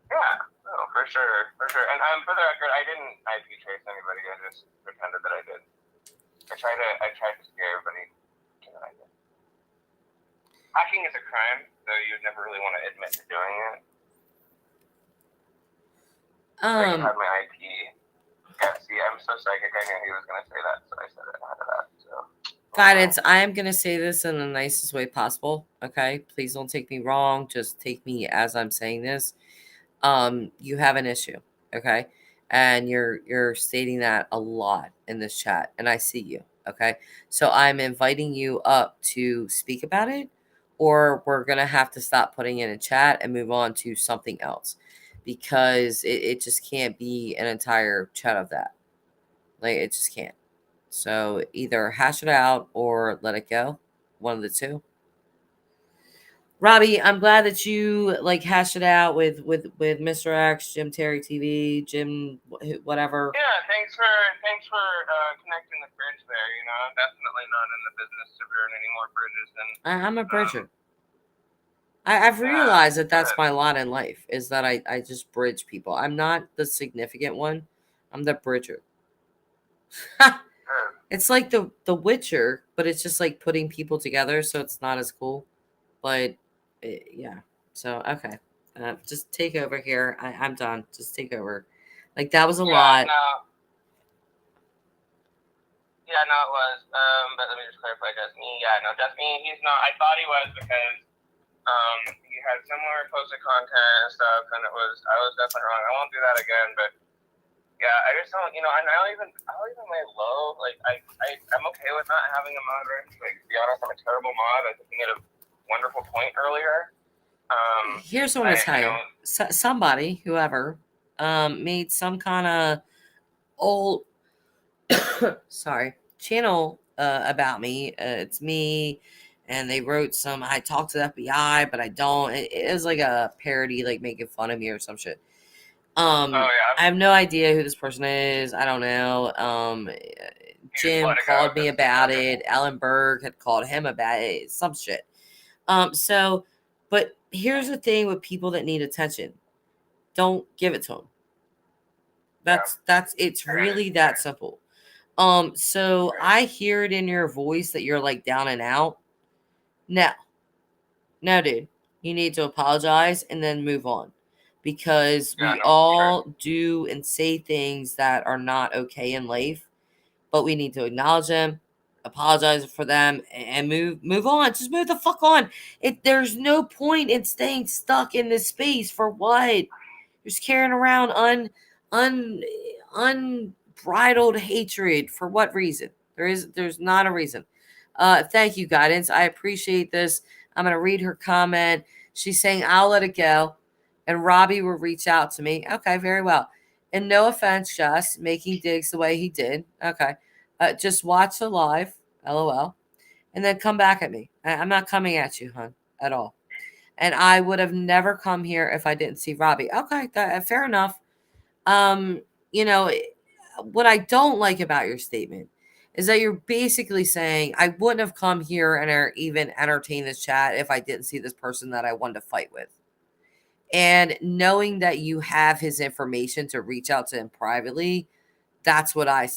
S2: Yeah. No, for sure. And for the record, I didn't IP trace anybody. I just pretended that I did. I tried to scare everybody. I did. Hacking is a crime, though you'd never really want to admit to doing it. I had my IP. Yeah, see, I'm so psychic. I knew he was going to say that, so I said it out of that. So.
S1: Guidance, I am going to say this in the nicest way possible. Okay? Please don't take me wrong. Just take me as I'm saying this. You have an issue. Okay? And you're stating that a lot in this chat. And I see you. Okay? So I'm inviting you up to speak about it. Or we're going to have to stop putting in a chat and move on to something else. Because it just can't be an entire chat of that. It just can't. So either hash it out or let it go. One of the two. Robbie, I'm glad that you hashed it out with Mr. X, Jim Terry TV, Jim whatever.
S2: Yeah, thanks for connecting the bridge there. I'm definitely not in the business to burn any more bridges than
S1: I'm a bridger. I've realized that that's my lot in life, is that I just bridge people. I'm not the significant one. I'm the bridger. It's like the Witcher, but it's just putting people together, so it's not as cool. But yeah, so okay, just take over here. I'm done. Just take over. That was a lot.
S2: No. Yeah, no, it was. But let me just clarify, just me. Yeah, no, just me. He's not. I thought he was because he had similar posted content and stuff, and I was definitely wrong. I won't do that again, but. Yeah, I just don't, and I'll even lay low. I'm okay with not having a mod range. To be honest, I'm a terrible mod. I think you made a wonderful point earlier.
S1: Here's what I'm gonna tell you. Somebody, whoever, made some kind of old, channel about me. It's me, and they wrote some. I talk to the FBI, but I don't. It was a parody, making fun of me or some shit. I have no idea who this person is. I don't know. Jim called me about it. Ellen Berg had called him about it. Some shit. But here's the thing with people that need attention. Don't give it to them. It's really that simple. So I hear it in your voice that you're down and out. No, dude. You need to apologize and then move on. because
S2: Yeah,
S1: we
S2: no, for
S1: all do and say things that are not okay in life, but we need to acknowledge them, apologize for them, and move on. Just move the fuck on. There's no point in staying stuck in this space for what? Just carrying around un unbridled hatred for what reason? There's not a reason. Thank you, guidance. I appreciate this. I'm gonna read her comment. She's saying I'll let it go, and Robbie will reach out to me. Okay, very well. And no offense, just making digs the way he did. Okay, just watch the live. LOL, and then come back at me. I'm not coming at you, hon, at all. And I would have never come here if I didn't see Robbie. Okay, fair enough. Um, you know, what I don't like about your statement is that you're basically saying I wouldn't have come here and even entertained this chat if I didn't see this person that I wanted to fight with. And knowing that you have his information to reach out to him privately, that's what I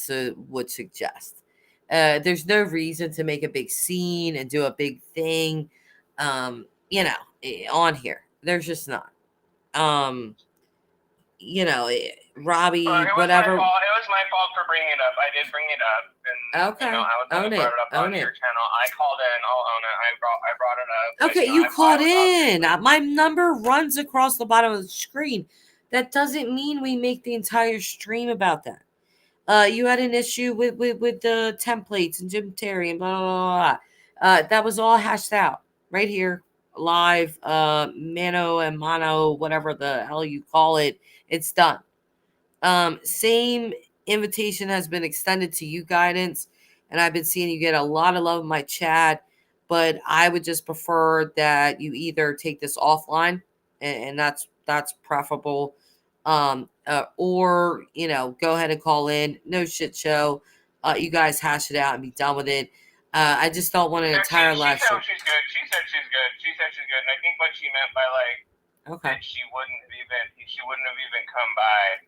S1: would suggest. There's no reason to make a big scene and do a big thing, on here. There's just not. Um, Robbie,
S2: it was my
S1: whatever.
S2: fault. It was my fault for bringing it up. I did bring it up, and
S1: Okay,
S2: I was the one who brought it up on your channel. I called in. I'll own it. I brought it up.
S1: Okay, you called in. My number runs across the bottom of the screen. That doesn't mean we make the entire stream about that. You had an issue with the templates and Jim Terry and blah blah blah. That was all hashed out right here, live. Mano and mono, whatever the hell you call it. It's done. Same invitation has been extended to you, guidance, and I've been seeing you get a lot of love in my chat. But I would just prefer that you either take this offline, and that's preferable, or go ahead and call in. No shit show. You guys hash it out and be done with it. I just don't want an entire live show.
S2: She's good. She said she's good. And I think what she meant by that she wouldn't have even come by.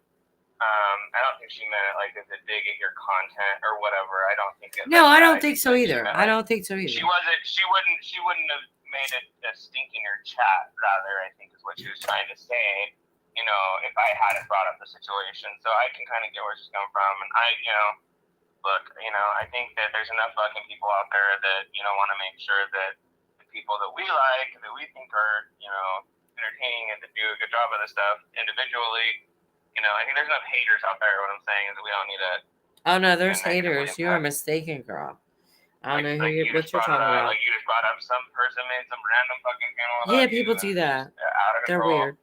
S2: I don't think she meant it like as a dig at your content or whatever. I don't think it.
S1: No, I don't think so either. I don't think so either.
S2: She wouldn't have made it a stink in your chat. Rather, I think is what she was trying to say. If I hadn't brought up the situation, so I can kind of get where she's coming from. And I think that there's enough fucking people out there that want to make sure that the people that we like, that we think are entertaining and to do a good job of this stuff individually. I think there's enough haters out there. What I'm saying is that we don't need to.
S1: Oh no, there's haters. You are mistaken, girl. I don't know what you're talking about.
S2: Like you just brought up some person made some random fucking channel.
S1: Yeah, people do that. They're weird.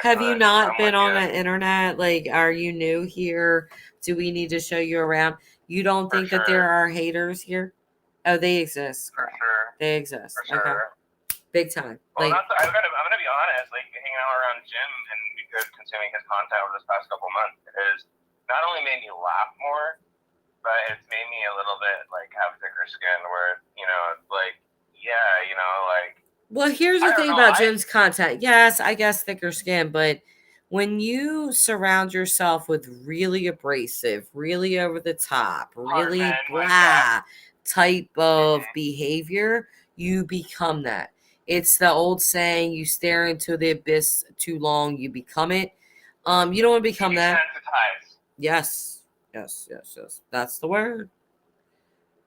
S1: Have you not been on the internet? Like, are you new here? Do we need to show you around? You don't think that there are haters here? Oh, they exist.
S2: For sure.
S1: They exist.
S2: For sure.
S1: Okay. Big time.
S2: Well, I'm gonna be honest. Like hanging out around Jim and consuming his content over this past couple months has not only made me laugh more, but it's made me a little bit have thicker skin. Where it's like,
S1: Well, here's the thing about Jim's content. Yes, I guess thicker skin, but when you surround yourself with really abrasive, really over the top, really blah type of behavior, you become that. It's the old saying, you stare into the abyss too long, you become it. You don't want to become that. Yes. That's the word.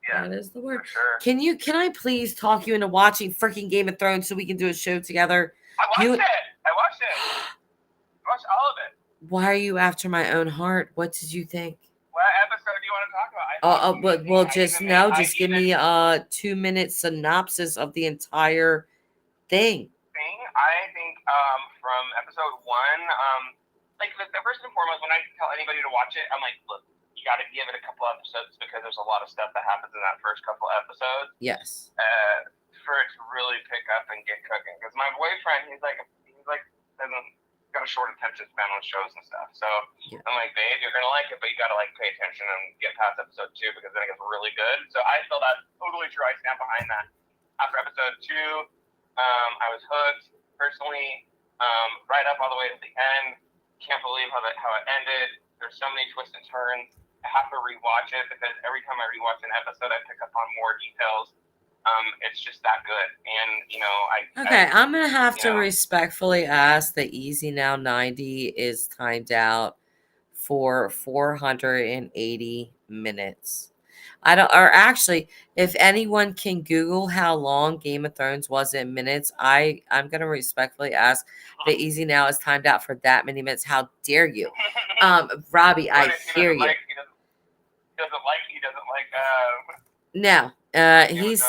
S2: Yeah,
S1: that is the word.
S2: Sure.
S1: Can I please talk you into watching freaking Game of Thrones so we can do a show together?
S2: I watched it. I watched all of it.
S1: Why are you after my own heart? What did you think?
S2: What episode do you want to talk about?
S1: Just give me a 2-minute synopsis of the entire thing.
S2: I think from episode 1, the first and foremost, when I tell anybody to watch it, I'm like, look, you got to give it a couple episodes because there's a lot of stuff that happens in that first couple episodes.
S1: Yes.
S2: For it to really pick up and get cooking. Because my boyfriend, he's doesn't got a short attention span on shows and stuff. So I'm like, babe, you're gonna like it, but you gotta pay attention and get past episode 2 because then it gets really good. So I feel that's totally true. I stand behind that. After episode 2, I was hooked personally. Right up all the way to the end. Can't believe how it ended. There's so many twists and turns. I have to rewatch it because every time I rewatch an episode, I pick up on more details. It's just that good. And
S1: Okay, I'm gonna have to respectfully ask that Easy Now 90 is timed out for 480 minutes. I don't, or actually, if anyone can Google how long Game of Thrones was in minutes, I'm gonna respectfully ask that Easy Now is timed out for that many minutes. How dare you, Robbie? I hear you.
S2: He doesn't like.
S1: Now, he's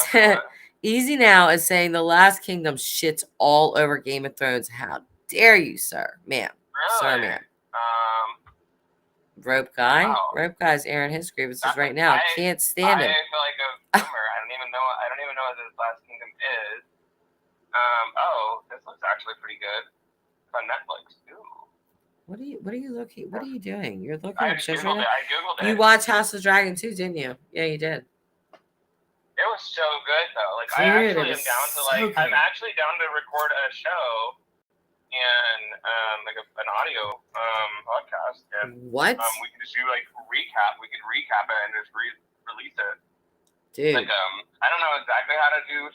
S1: Easy Now is saying the Last Kingdom shits all over Game of Thrones. How dare you, sir, ma'am, sir, ma'am. Rope Guy.
S2: Wow.
S1: Rope Guy's airing his grievances right now. Can't stand him.
S2: I feel like a boomer. I don't even know what this Last Kingdom is. This looks actually pretty good. It's on Netflix. Ooh.
S1: What are you looking? What are you doing? You're looking
S2: I
S1: at shows
S2: googled
S1: right
S2: it.
S1: now.
S2: I googled it.
S1: You watched House of Dragon too, didn't you? Yeah, you did.
S2: It was so good though. Like
S1: Dude,
S2: I actually am down to
S1: so
S2: I'm actually down to record a show and like an audio podcast. And
S1: what?
S2: we can just do like recap. We can recap it and just release it.
S1: Dude.
S2: Like I don't know exactly how to do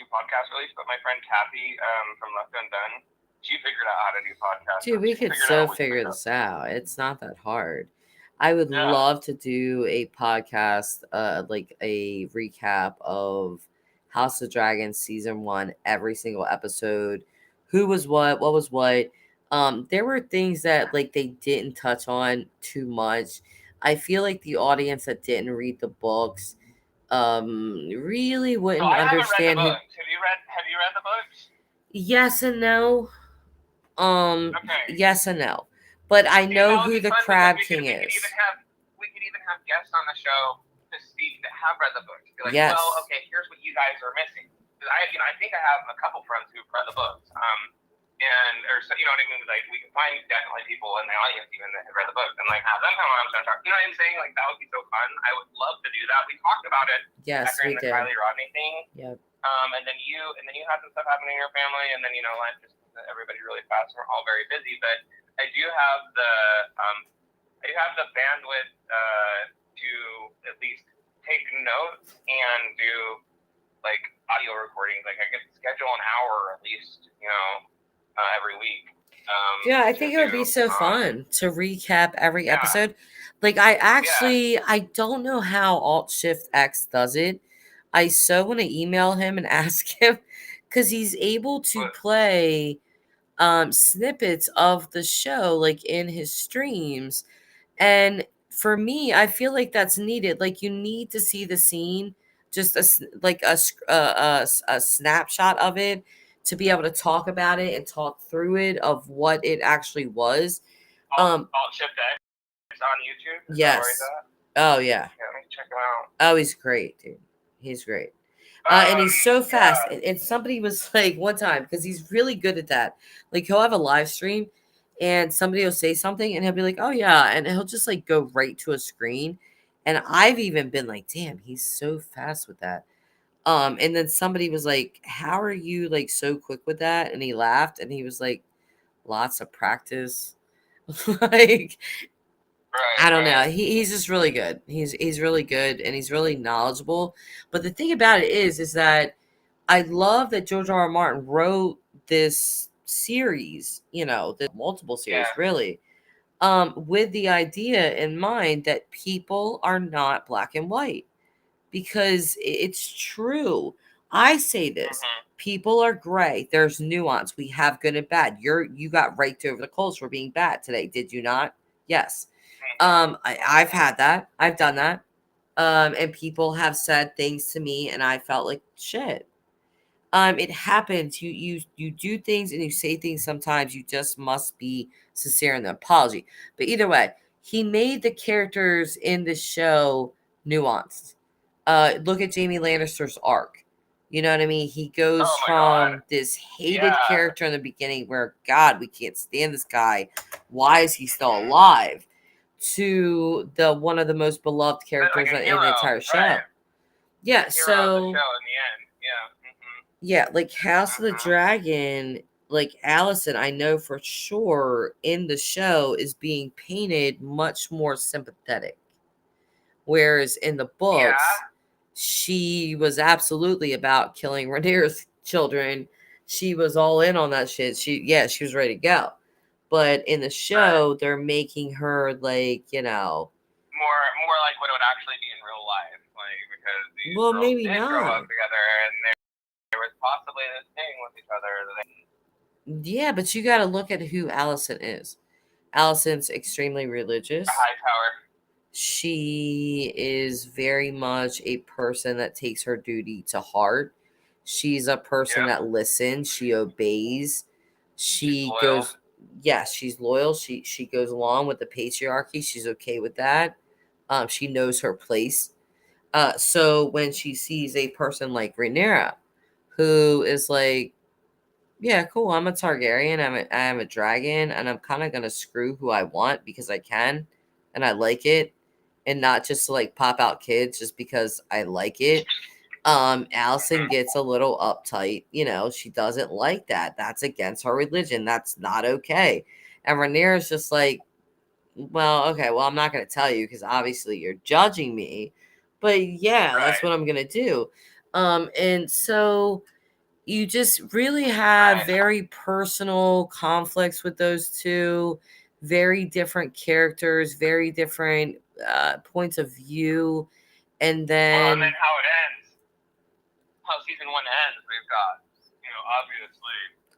S2: podcast release, but my friend Kathy from Left Undone, she figured out how to do podcasts.
S1: Dude, we could so figure this out. It's not that hard. I would love to do a podcast, like a recap of House of Dragons season 1, every single episode. Who was what was what. There were things that like they didn't touch on too much. I feel like the audience that didn't read the books really wouldn't understand.
S2: Have you read the books?
S1: Yes and no.
S2: Okay.
S1: Yes and no. But I know who the Crab King is.
S2: We could even have guests on the show to speak that have read the book. Be like,
S1: yes.
S2: Well, okay, here's what you guys are missing. Because I think I have a couple friends who've read the books. You know what I mean? Like, we can find definitely people in the audience even that have read the book and like have them come on and talk. You know what I'm saying? Like, that would be so fun. I would love to do that. We talked about it.
S1: Yes, we
S2: the
S1: did.
S2: Kylie Rodney thing.
S1: Yep.
S2: And then you had some stuff happening in your family, and then life just everybody really fast. We're all very busy, but I do have the bandwidth to at least take notes and do like audio recordings. Like I could schedule an hour at least, every week.
S1: Yeah, I think it would be so fun to recap every episode. Like I don't know how Alt Shift X does it. I so want to email him and ask him because he's able to play snippets of the show like in his streams. And for me, I feel like that's needed. Like you need to see the scene, just a snapshot of it to be able to talk about it and talk through it of what it actually was.
S2: Alt Shift X on YouTube.
S1: Yes. Oh yeah.
S2: Yeah, let me check him out.
S1: Oh, he's great, dude. He's great. And he's so fast. And somebody was like one time, because he's really good at that. Like he'll have a live stream and somebody will say something and he'll be like, oh yeah. And he'll just like go right to a screen. And I've even been like, damn, he's so fast with that. And then somebody was like, how are you like so quick with that? And he laughed and he was like, lots of practice. Like, I don't know. He's just really good. He's really good and he's really knowledgeable. But the thing about it is that I love that George R. R. Martin wrote this series, the multiple series, really, with the idea in mind that people are not black and white, because it's true. I say this. People are gray. There's nuance. We have good and bad. You got raked over the coals for being bad today. Did you not? Yes. I've had that. I've done that. And people have said things to me and I felt like shit. It happens. You do things and you say things sometimes. You just must be sincere in the apology. But either way, he made the characters in the show nuanced. Look at Jamie Lannister's arc. You know what I mean? He goes from this hated character in the beginning where, God, we can't stand this guy. Why is he still alive? To the one of the most beloved characters in the entire show. Right. Yeah, so
S2: the show in the end.
S1: Yeah, like House of the Dragon, like Allison, I know for sure in the show is being painted much more sympathetic. Whereas in the books, she was absolutely about killing Rhaenyra's children. She was all in on that shit. She was ready to go. But in the show, they're making her like,
S2: more like what it would actually be in real life, like because these
S1: well,
S2: girls
S1: maybe
S2: did grow
S1: not.
S2: up together and there was possibly this thing with each other.
S1: Yeah, but you got to look at who Allison is. Allison's extremely religious.
S2: High tower.
S1: She is very much a person that takes her duty to heart. She's a person that listens. She obeys. She goes. Yes, she's loyal. She goes along with the patriarchy. She's okay with that. She knows her place. So when she sees a person like Rhaenyra, who is like, yeah, cool. I'm a Targaryen. I'm a dragon, and I'm kind of gonna screw who I want because I can, and I like it, and not just to like pop out kids just because I like it. Allison gets a little uptight. She doesn't like that. That's against her religion. That's not okay. And Rhaenyra's just like, well, okay, well, I'm not gonna tell you because obviously you're judging me, but yeah, that's what I'm gonna do. And so you just really have very personal conflicts with those two, very different characters, very different points of view. And then,
S2: and then how it ends, how season 1 ends, we've got, obviously.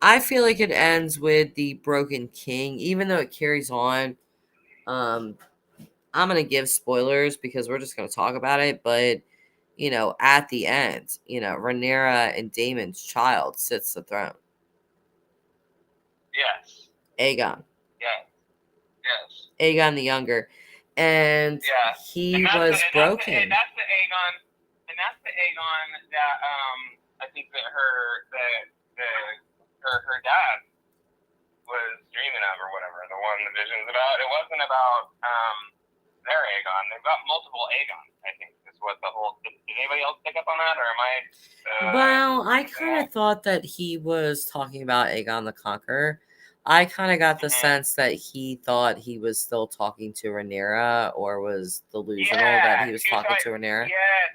S1: I feel like it ends with the Broken King, even though it carries on. I'm going to give spoilers because we're just going to talk about it, but at the end, Rhaenyra and Daemon's child sits the throne.
S2: Yes.
S1: Aegon.
S2: Yes.
S1: Aegon the Younger. And he was broken.
S2: And that's the Aegon that I think that her dad was dreaming of or whatever, the one the vision's about. It wasn't about their Aegon. They've got multiple Aegons, I think. Is what the whole. Did anybody else pick up on that, or am I?
S1: Well, I kind of thought that he was talking about Aegon the Conqueror. I kind of got the sense that he thought he was still talking to Rhaenyra, or was delusional that he was talking to Rhaenyra.
S2: Yes,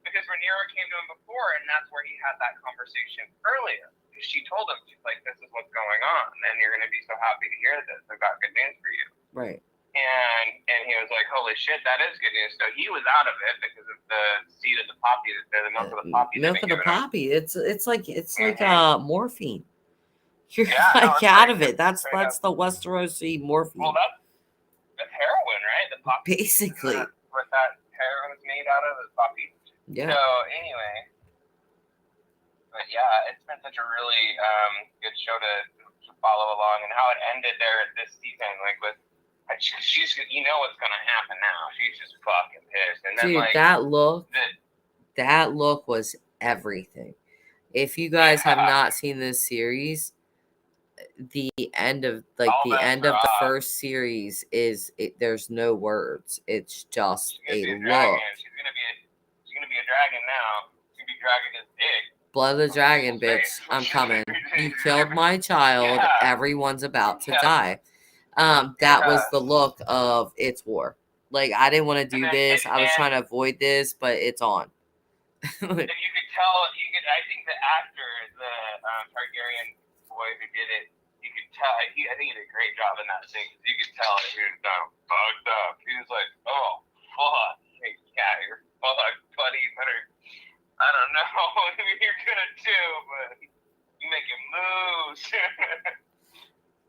S2: because Rhaenyra came to him before, and that's where he had that conversation earlier. She told him, she's like, "This is what's going on, and you're going to be so happy to hear this. I've got good news for you."
S1: Right.
S2: And he was like, "Holy shit, that is good news." So he was out of it because of the seed of the poppy, the milk of the poppy.
S1: Milk of the poppy. It's like morphine. You're out of it. That's the Westerosi morphine.
S2: Well, that's heroin, right? The poppy.
S1: Basically.
S2: What that heroin is made out of is poppy.
S1: Yeah.
S2: So anyway, but yeah, it's been such a really good show to follow along, and how it ended there this season, like with. She's, what's gonna happen now. She's just fucking pissed. And then,
S1: dude, that look was everything. If you guys have not seen this series, the end of the first series there's no words. It's just a look.
S2: She's gonna be a dragon now. She's gonna be dragging his dick.
S1: Blood of the dragon, bitch. I'm coming. You killed my child. Yeah. Everyone's about to die. That was the look of it's war. Like, I didn't want to do this. I was trying to avoid this, but it's on.
S2: If you could tell, I think the actor, the Targaryen boy who did it, you could tell. I think he did a great job in that scene. You could tell he was fucked up. He was like, "Oh fuck, yeah, you're fucked, buddy. You better, I don't know what you're gonna do, but you making moves."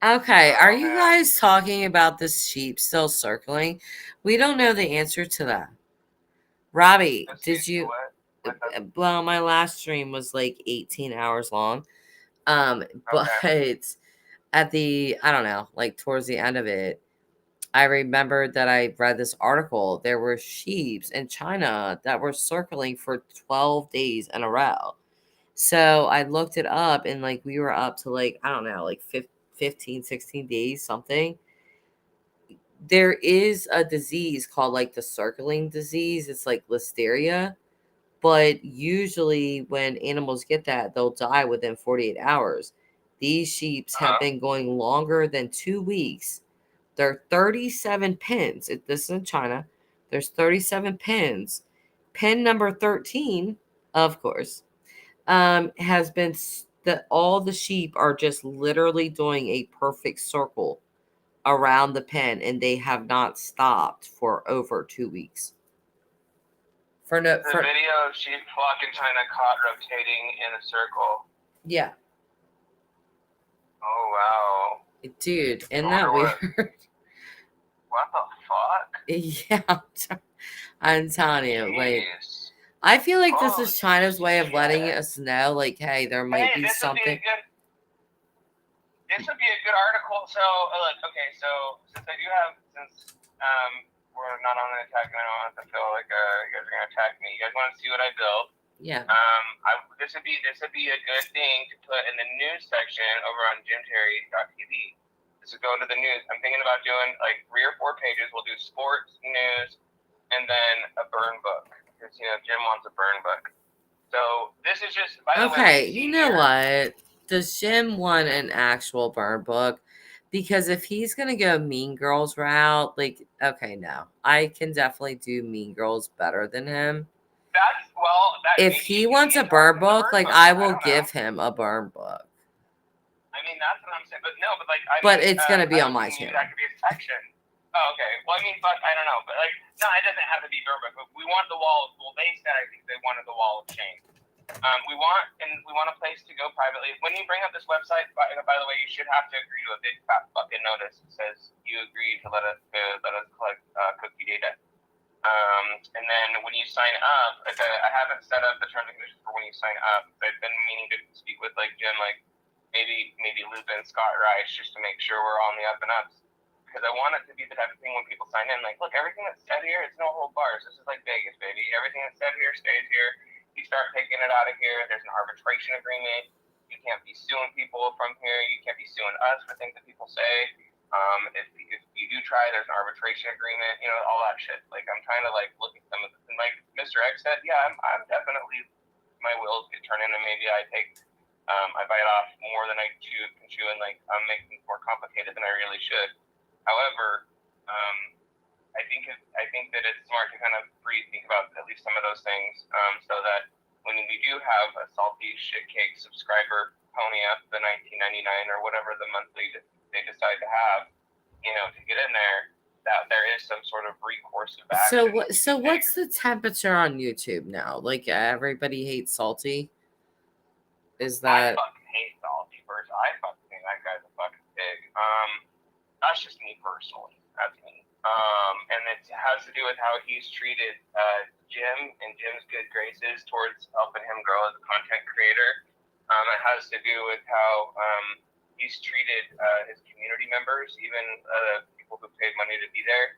S1: Okay, are you guys talking about this sheep still circling? We don't know the answer to that. Robbie, did you? Well, my last stream was like 18 hours long. But at the, I don't know, like towards the end of it, I remembered that I read this article. There were sheep in China that were circling for 12 days in a row. So I looked it up, and like we were up to like, I don't know, like 15, 16 days, something. There is a disease called like the circling disease. It's like listeria. But usually when animals get that, they'll die within 48 hours. These sheep have been going longer than 2 weeks. There are 37 pins. This is in China. There's 37 pins Pin number 13, of course, has been that all the sheep are just literally doing a perfect circle around the pen, and they have not stopped for over 2 weeks.
S2: The video of sheep flock in China caught rotating in a circle.
S1: Yeah.
S2: Oh wow,
S1: dude, isn't that weird?
S2: What the fuck?
S1: Yeah, I'm telling you,
S2: Jeez.
S1: like, I feel like this is China's way of letting us know, like, hey, there might be something.
S2: This would be a good article. So, okay, so since I do have, we're not on an attack, and I don't want to feel like you guys are gonna attack me. You guys want to see what I built?
S1: Yeah.
S2: This would be a good thing to put in the news section over on JimTerry.tv. This would go into the news. I'm thinking about doing like 3 or 4 pages. We'll do sports, news, and then a burn book. Because Jim wants a burn book. So this is just
S1: okay. You know what? Does Jim want an actual burn book? Because if he's gonna go Mean Girls route, like, okay, no, I can definitely do Mean Girls better than him. If he wants a burn book, like, I will give him a burn book.
S2: I mean, that's what I'm saying, but no, but like,
S1: but it's gonna be on my channel.
S2: That could be a section. Oh, okay. Well, I mean, but I don't know, but like, no, it doesn't have to be burn book. But we want the wall. Well, they said I think they wanted the wall of shame. We want a place to go privately. When you bring up this website, by the way, you should have to agree to a big fat fucking notice that says you agree to let us collect cookie data. And then when you sign up, I haven't set up the terms and conditions for when you sign up. I've been meaning to speak with like Jim, like maybe Lupe and Scott Rice, just to make sure we're on the up and ups. Because I want it to be the type of thing when people sign in, like, look, everything that's said here, it's no hold bars. This is like Vegas, baby. Everything that's said here stays here. You start taking it out of here. There's an arbitration agreement. You can't be suing people from here. You can't be suing us for things that people say. If you do try, there's an arbitration agreement. All that shit. Like, I'm trying to like look at some of this. And like Mr. X said, yeah, I'm definitely, my wheels get turned in, and maybe I bite off more than I can chew, and like I'm making things more complicated than I really should. However, I think that it's smart to kind of think about at least some of those things, so that when we do have a salty shit cake subscriber pony up the $19.99 or whatever the monthly they decide to have, to get in there, that there is some sort of recourse of action.
S1: So what's the temperature on YouTube now? Like, everybody hates salty? Is that?
S2: I fucking hate salty first. I fucking think that guy's a fucking pig. That's just me personally. That's me. And it has to do with how he's treated Jim and Jim's good graces towards helping him grow as a content creator. It has to do with how he's treated his community members, even people who paid money to be there.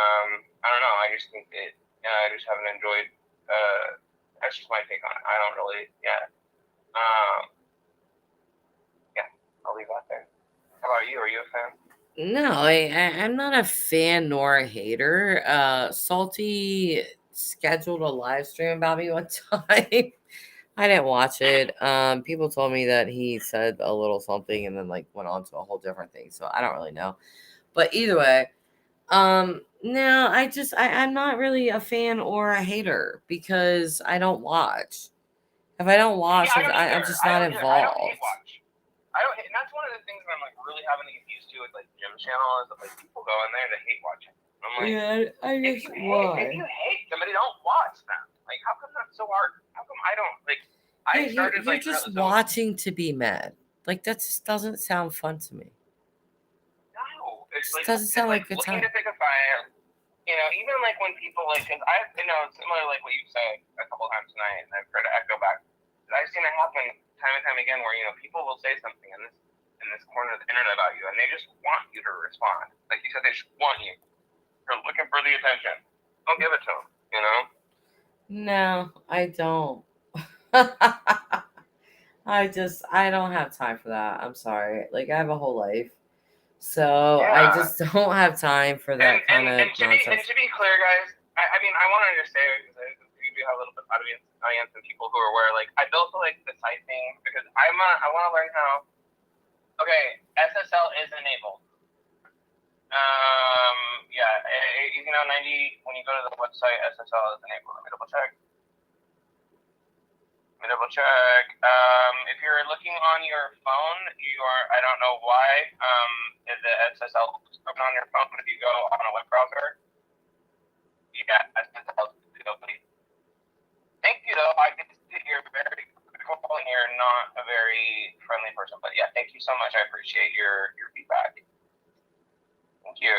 S2: I don't know. I just think that I just haven't enjoyed. That's just my take on it. I don't really. Yeah. I'll leave that there. How about you? Are you a fan?
S1: No, I'm not a fan nor a hater. Salty scheduled a live stream about me one time. I didn't watch it. People told me that he said a little something and then like went on to a whole different thing. So I don't really know. But either way, no, I'm not really a fan or a hater because I don't watch. If I don't watch, I'm just not involved.
S2: I don't hate watch. And that's one of the things that I'm like really having to get used to with like Jim's channel is that like people go in there to hate watching. I'm like, yeah, if you hate somebody, don't watch them. Like, how come that's so hard? How come I don't like?
S1: You're just watching to be mad. Like, that just doesn't sound fun to me.
S2: No, it
S1: doesn't sound like a good time.
S2: Looking to pick a fight. Even like when people like, because similar like what you said a couple times tonight, and I've heard to echo back. I've seen it happen time and time again where people will say something in this corner of the internet about you, and they just want you to respond. Like you said, they just want you. They're looking for the attention. Don't give it to them.
S1: No, I don't. I don't have time for that. I'm sorry. Like, I have a whole life. So I just don't have time for that kind of nonsense.
S2: And to be clear, guys, I mean, I wanted to say, because we do have a little bit of audience and people who are aware, like, I built like the site thing because I want to learn how. Okay, SSL is enabled. 90 when you go to the website, SSL is enabled. double check. If you're looking on your phone, I don't know why, the SSL is open on your phone. If you go on a web browser, yeah, SSL is open. Thank you, though. I can see you're very cool and you're not a very friendly person. But yeah, thank you so much. I appreciate your feedback. Thank you.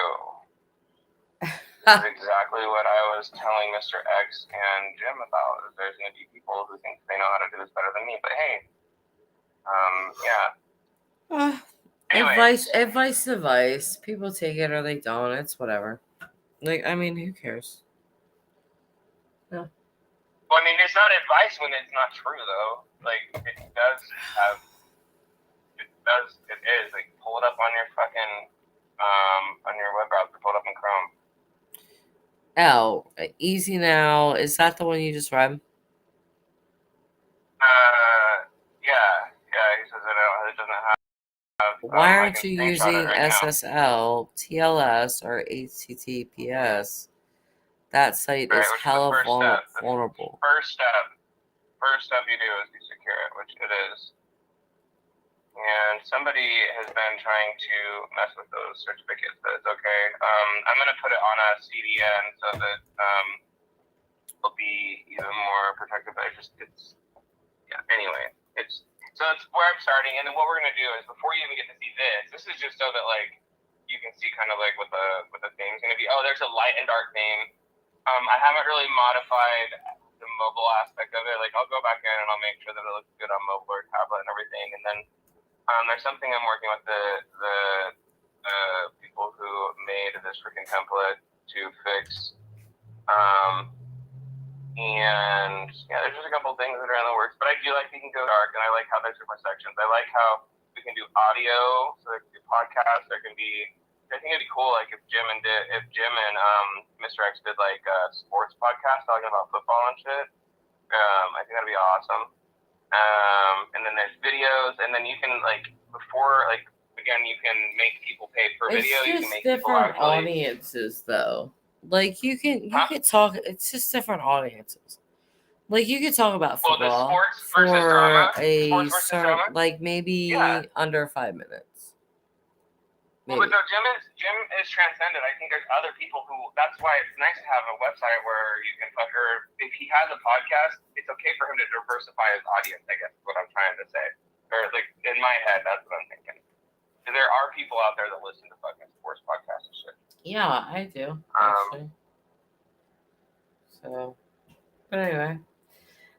S2: That's exactly what I was telling Mr. X and Jim about. There's going to be people who think they know how to do this better than me. But hey, yeah.
S1: Advice. People take it or they don't. It's whatever. Like, I mean, who cares?
S2: Yeah. Well, I mean, it's not advice when it's not true, though. Like, it is. Like, pull it up on your fucking, on your web browser, pull it up in Chrome.
S1: Oh, Easy Now. Is that the one you just read?
S2: Yeah. He says it doesn't have.
S1: Why aren't you using SSL, TLS, or HTTPS? That site is hella vulnerable.
S2: First step you do is you secure it, which it is. And somebody has been trying to mess with those certificates, but it's okay. I'm going to put it on a CDN so that it'll be even more protected, but anyway, so that's where I'm starting. And then what we're going to do is, before you even get to see this is just so that, like, you can see kind of like what the theme's going to be. Oh, there's a light and dark theme. I haven't really modified the mobile aspect of it. Like, I'll go back in and I'll make sure that it looks good on mobile or tablet and everything. And then there's something I'm working with the people who made this freaking template to fix. And yeah, there's just a couple things that are in the works. But I do like we can go dark, and I like how there's different sections. I like how we can do audio, so there can be podcasts. There can be. I think it'd be cool, like if Jim and Mr. X did like a sports podcast talking about football and shit. I think that'd be awesome. And then there's videos, and then you can again, you can make people pay per video. You can make
S1: different audiences, though. Like you can talk. It's just different audiences. Like you could talk about football for drama. Like maybe under 5 minutes.
S2: Maybe. Well, but no, Jim is transcendent. I think there's other people who. That's why it's nice to have a website where you can if he has a podcast, it's okay for him to diversify his audience. I guess is what I'm trying to say. Or like in my head, that's what I'm thinking. So there are people out there that listen to fucking sports podcasts and shit.
S1: Yeah, I do. Actually. So, but anyway,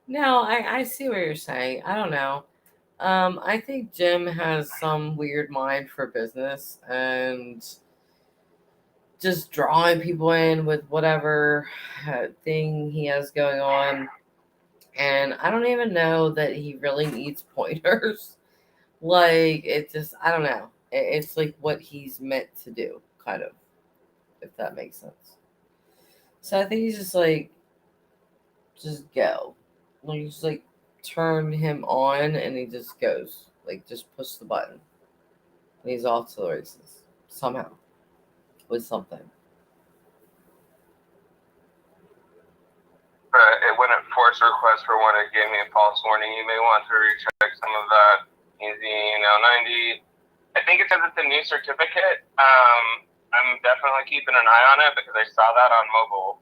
S1: no, I see what you're saying. I don't know. I think Jim has some weird mind for business and just drawing people in with whatever thing he has going on. And I don't even know that he really needs pointers. Like, it just, I don't know. It's like what he's meant to do, kind of, if that makes sense. So I think he's just like, just go. Like, you just like turn him on and he just goes. Like, just push the button. And he's off to the races. Somehow. With something.
S2: It wouldn't force a request for one. It gave me a false warning. You may want to recheck some of that. Easy now 90. I think it's because it's a new certificate. I'm definitely keeping an eye on it because I saw that on mobile.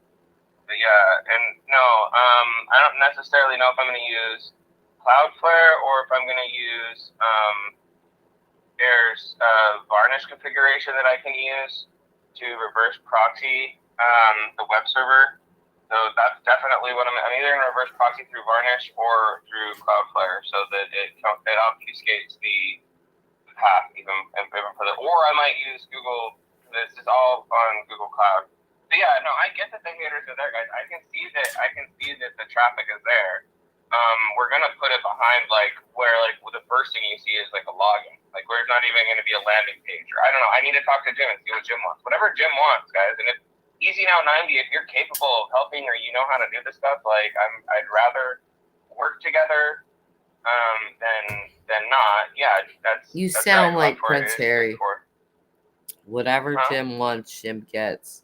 S2: But yeah, and no, I don't necessarily know if I'm going to use Cloudflare or if I'm going to use there's a varnish configuration that I can use to reverse proxy the web server. So that's definitely what I'm either going to reverse proxy through Varnish or through Cloudflare so that it obfuscates the path even further. Or I might use Google. This is all on Google Cloud. So yeah, no, I get that the haters are there, guys. I can see that the traffic is there. We're gonna put it behind where the first thing you see is like a login. Like where it's not even gonna be a landing page. Or I don't know. I need to talk to Jim and see what Jim wants. Whatever Jim wants, guys. And if Easy Now 90, if you're capable of helping or you know how to do this stuff, I'd rather work together than not. Yeah, that's
S1: sound like Prince Harry. Whatever Jim wants, Jim gets.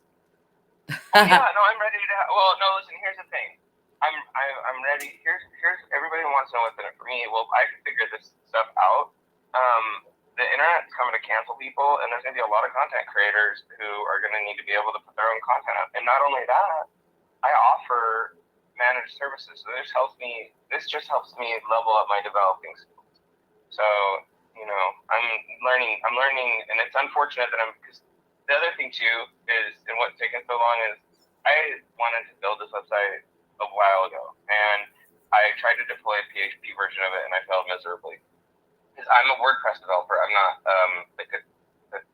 S2: Yeah, no, I'm ready to. Well, no, listen. Here's the thing. I'm ready. Here's everybody wants to know what's in it for me. Well, I can figure this stuff out. The internet's coming to cancel people, and there's going to be a lot of content creators who are going to need to be able to put their own content out. And not only that, I offer managed services, so this just helps me level up my developing skills. So, you know, I'm learning, and it's unfortunate that because the other thing too is, and what's taken so long is, I wanted to build this website a while ago, and I tried to deploy a PHP version of it, and I failed miserably. Because I'm a WordPress developer, I'm not like a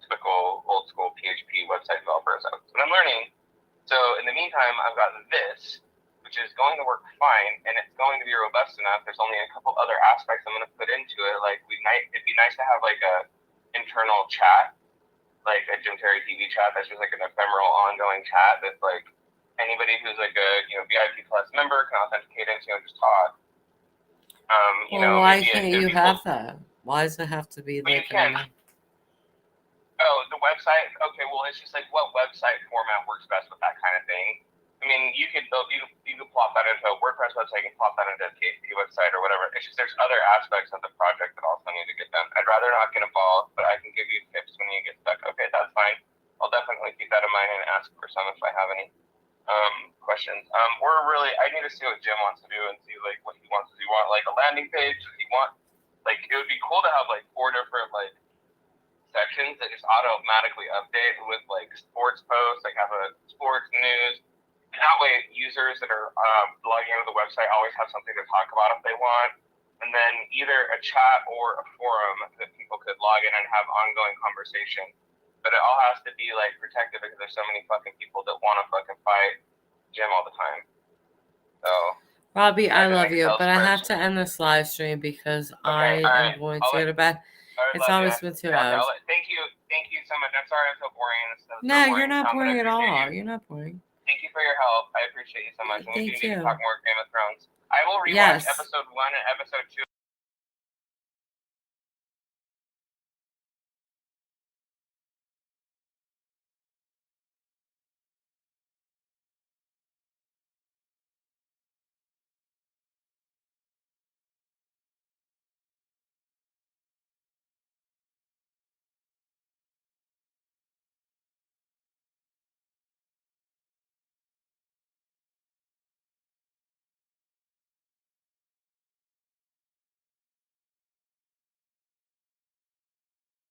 S2: typical old school PHP website developer. So I'm learning. So in the meantime, I've got this, which is going to work fine, and it's going to be robust enough. There's only a couple other aspects I'm going to put into it. Like it'd be nice to have like a internal chat, like a Jim Terry TV chat that's just like an ephemeral, ongoing chat that's like anybody who's like a VIP Plus member can authenticate into and just talk.
S1: Why can't you have that? Why does it have to be like that?
S2: Oh, the website? Okay, well, it's just like what website format works best with that kind of thing. I mean, you could plop that into a WordPress website, you can plop that into a PHP website or whatever. It's just there's other aspects of the project that also need to get done. I'd rather not get involved, but I can give you tips when you get stuck. Okay, that's fine. I'll definitely keep that in mind and ask for some if I have any questions. I need to see what Jim wants to do and see like what he wants to do. You want like a landing page? It would be cool to have like 4 different like sections that just automatically update with like sports posts, like have a sports news. And that way users that are logging into the website always have something to talk about if they want. And then either a chat or a forum that people could log in and have ongoing conversation. But it all has to be like protected because there's so many fucking people that want to fucking fight Jim all the time. So
S1: Robbie, I love you, but I have to end this live stream because I am going to go to bed. It's always been 2 hours.
S2: Thank you so much. I'm sorry I'm so boring.
S1: No, you're not boring at all. You're not boring.
S2: Thank you for your help. I appreciate you so much. And we do need to talk more Game of Thrones. I will rewatch
S1: Yes.
S2: episode 1 and episode 2.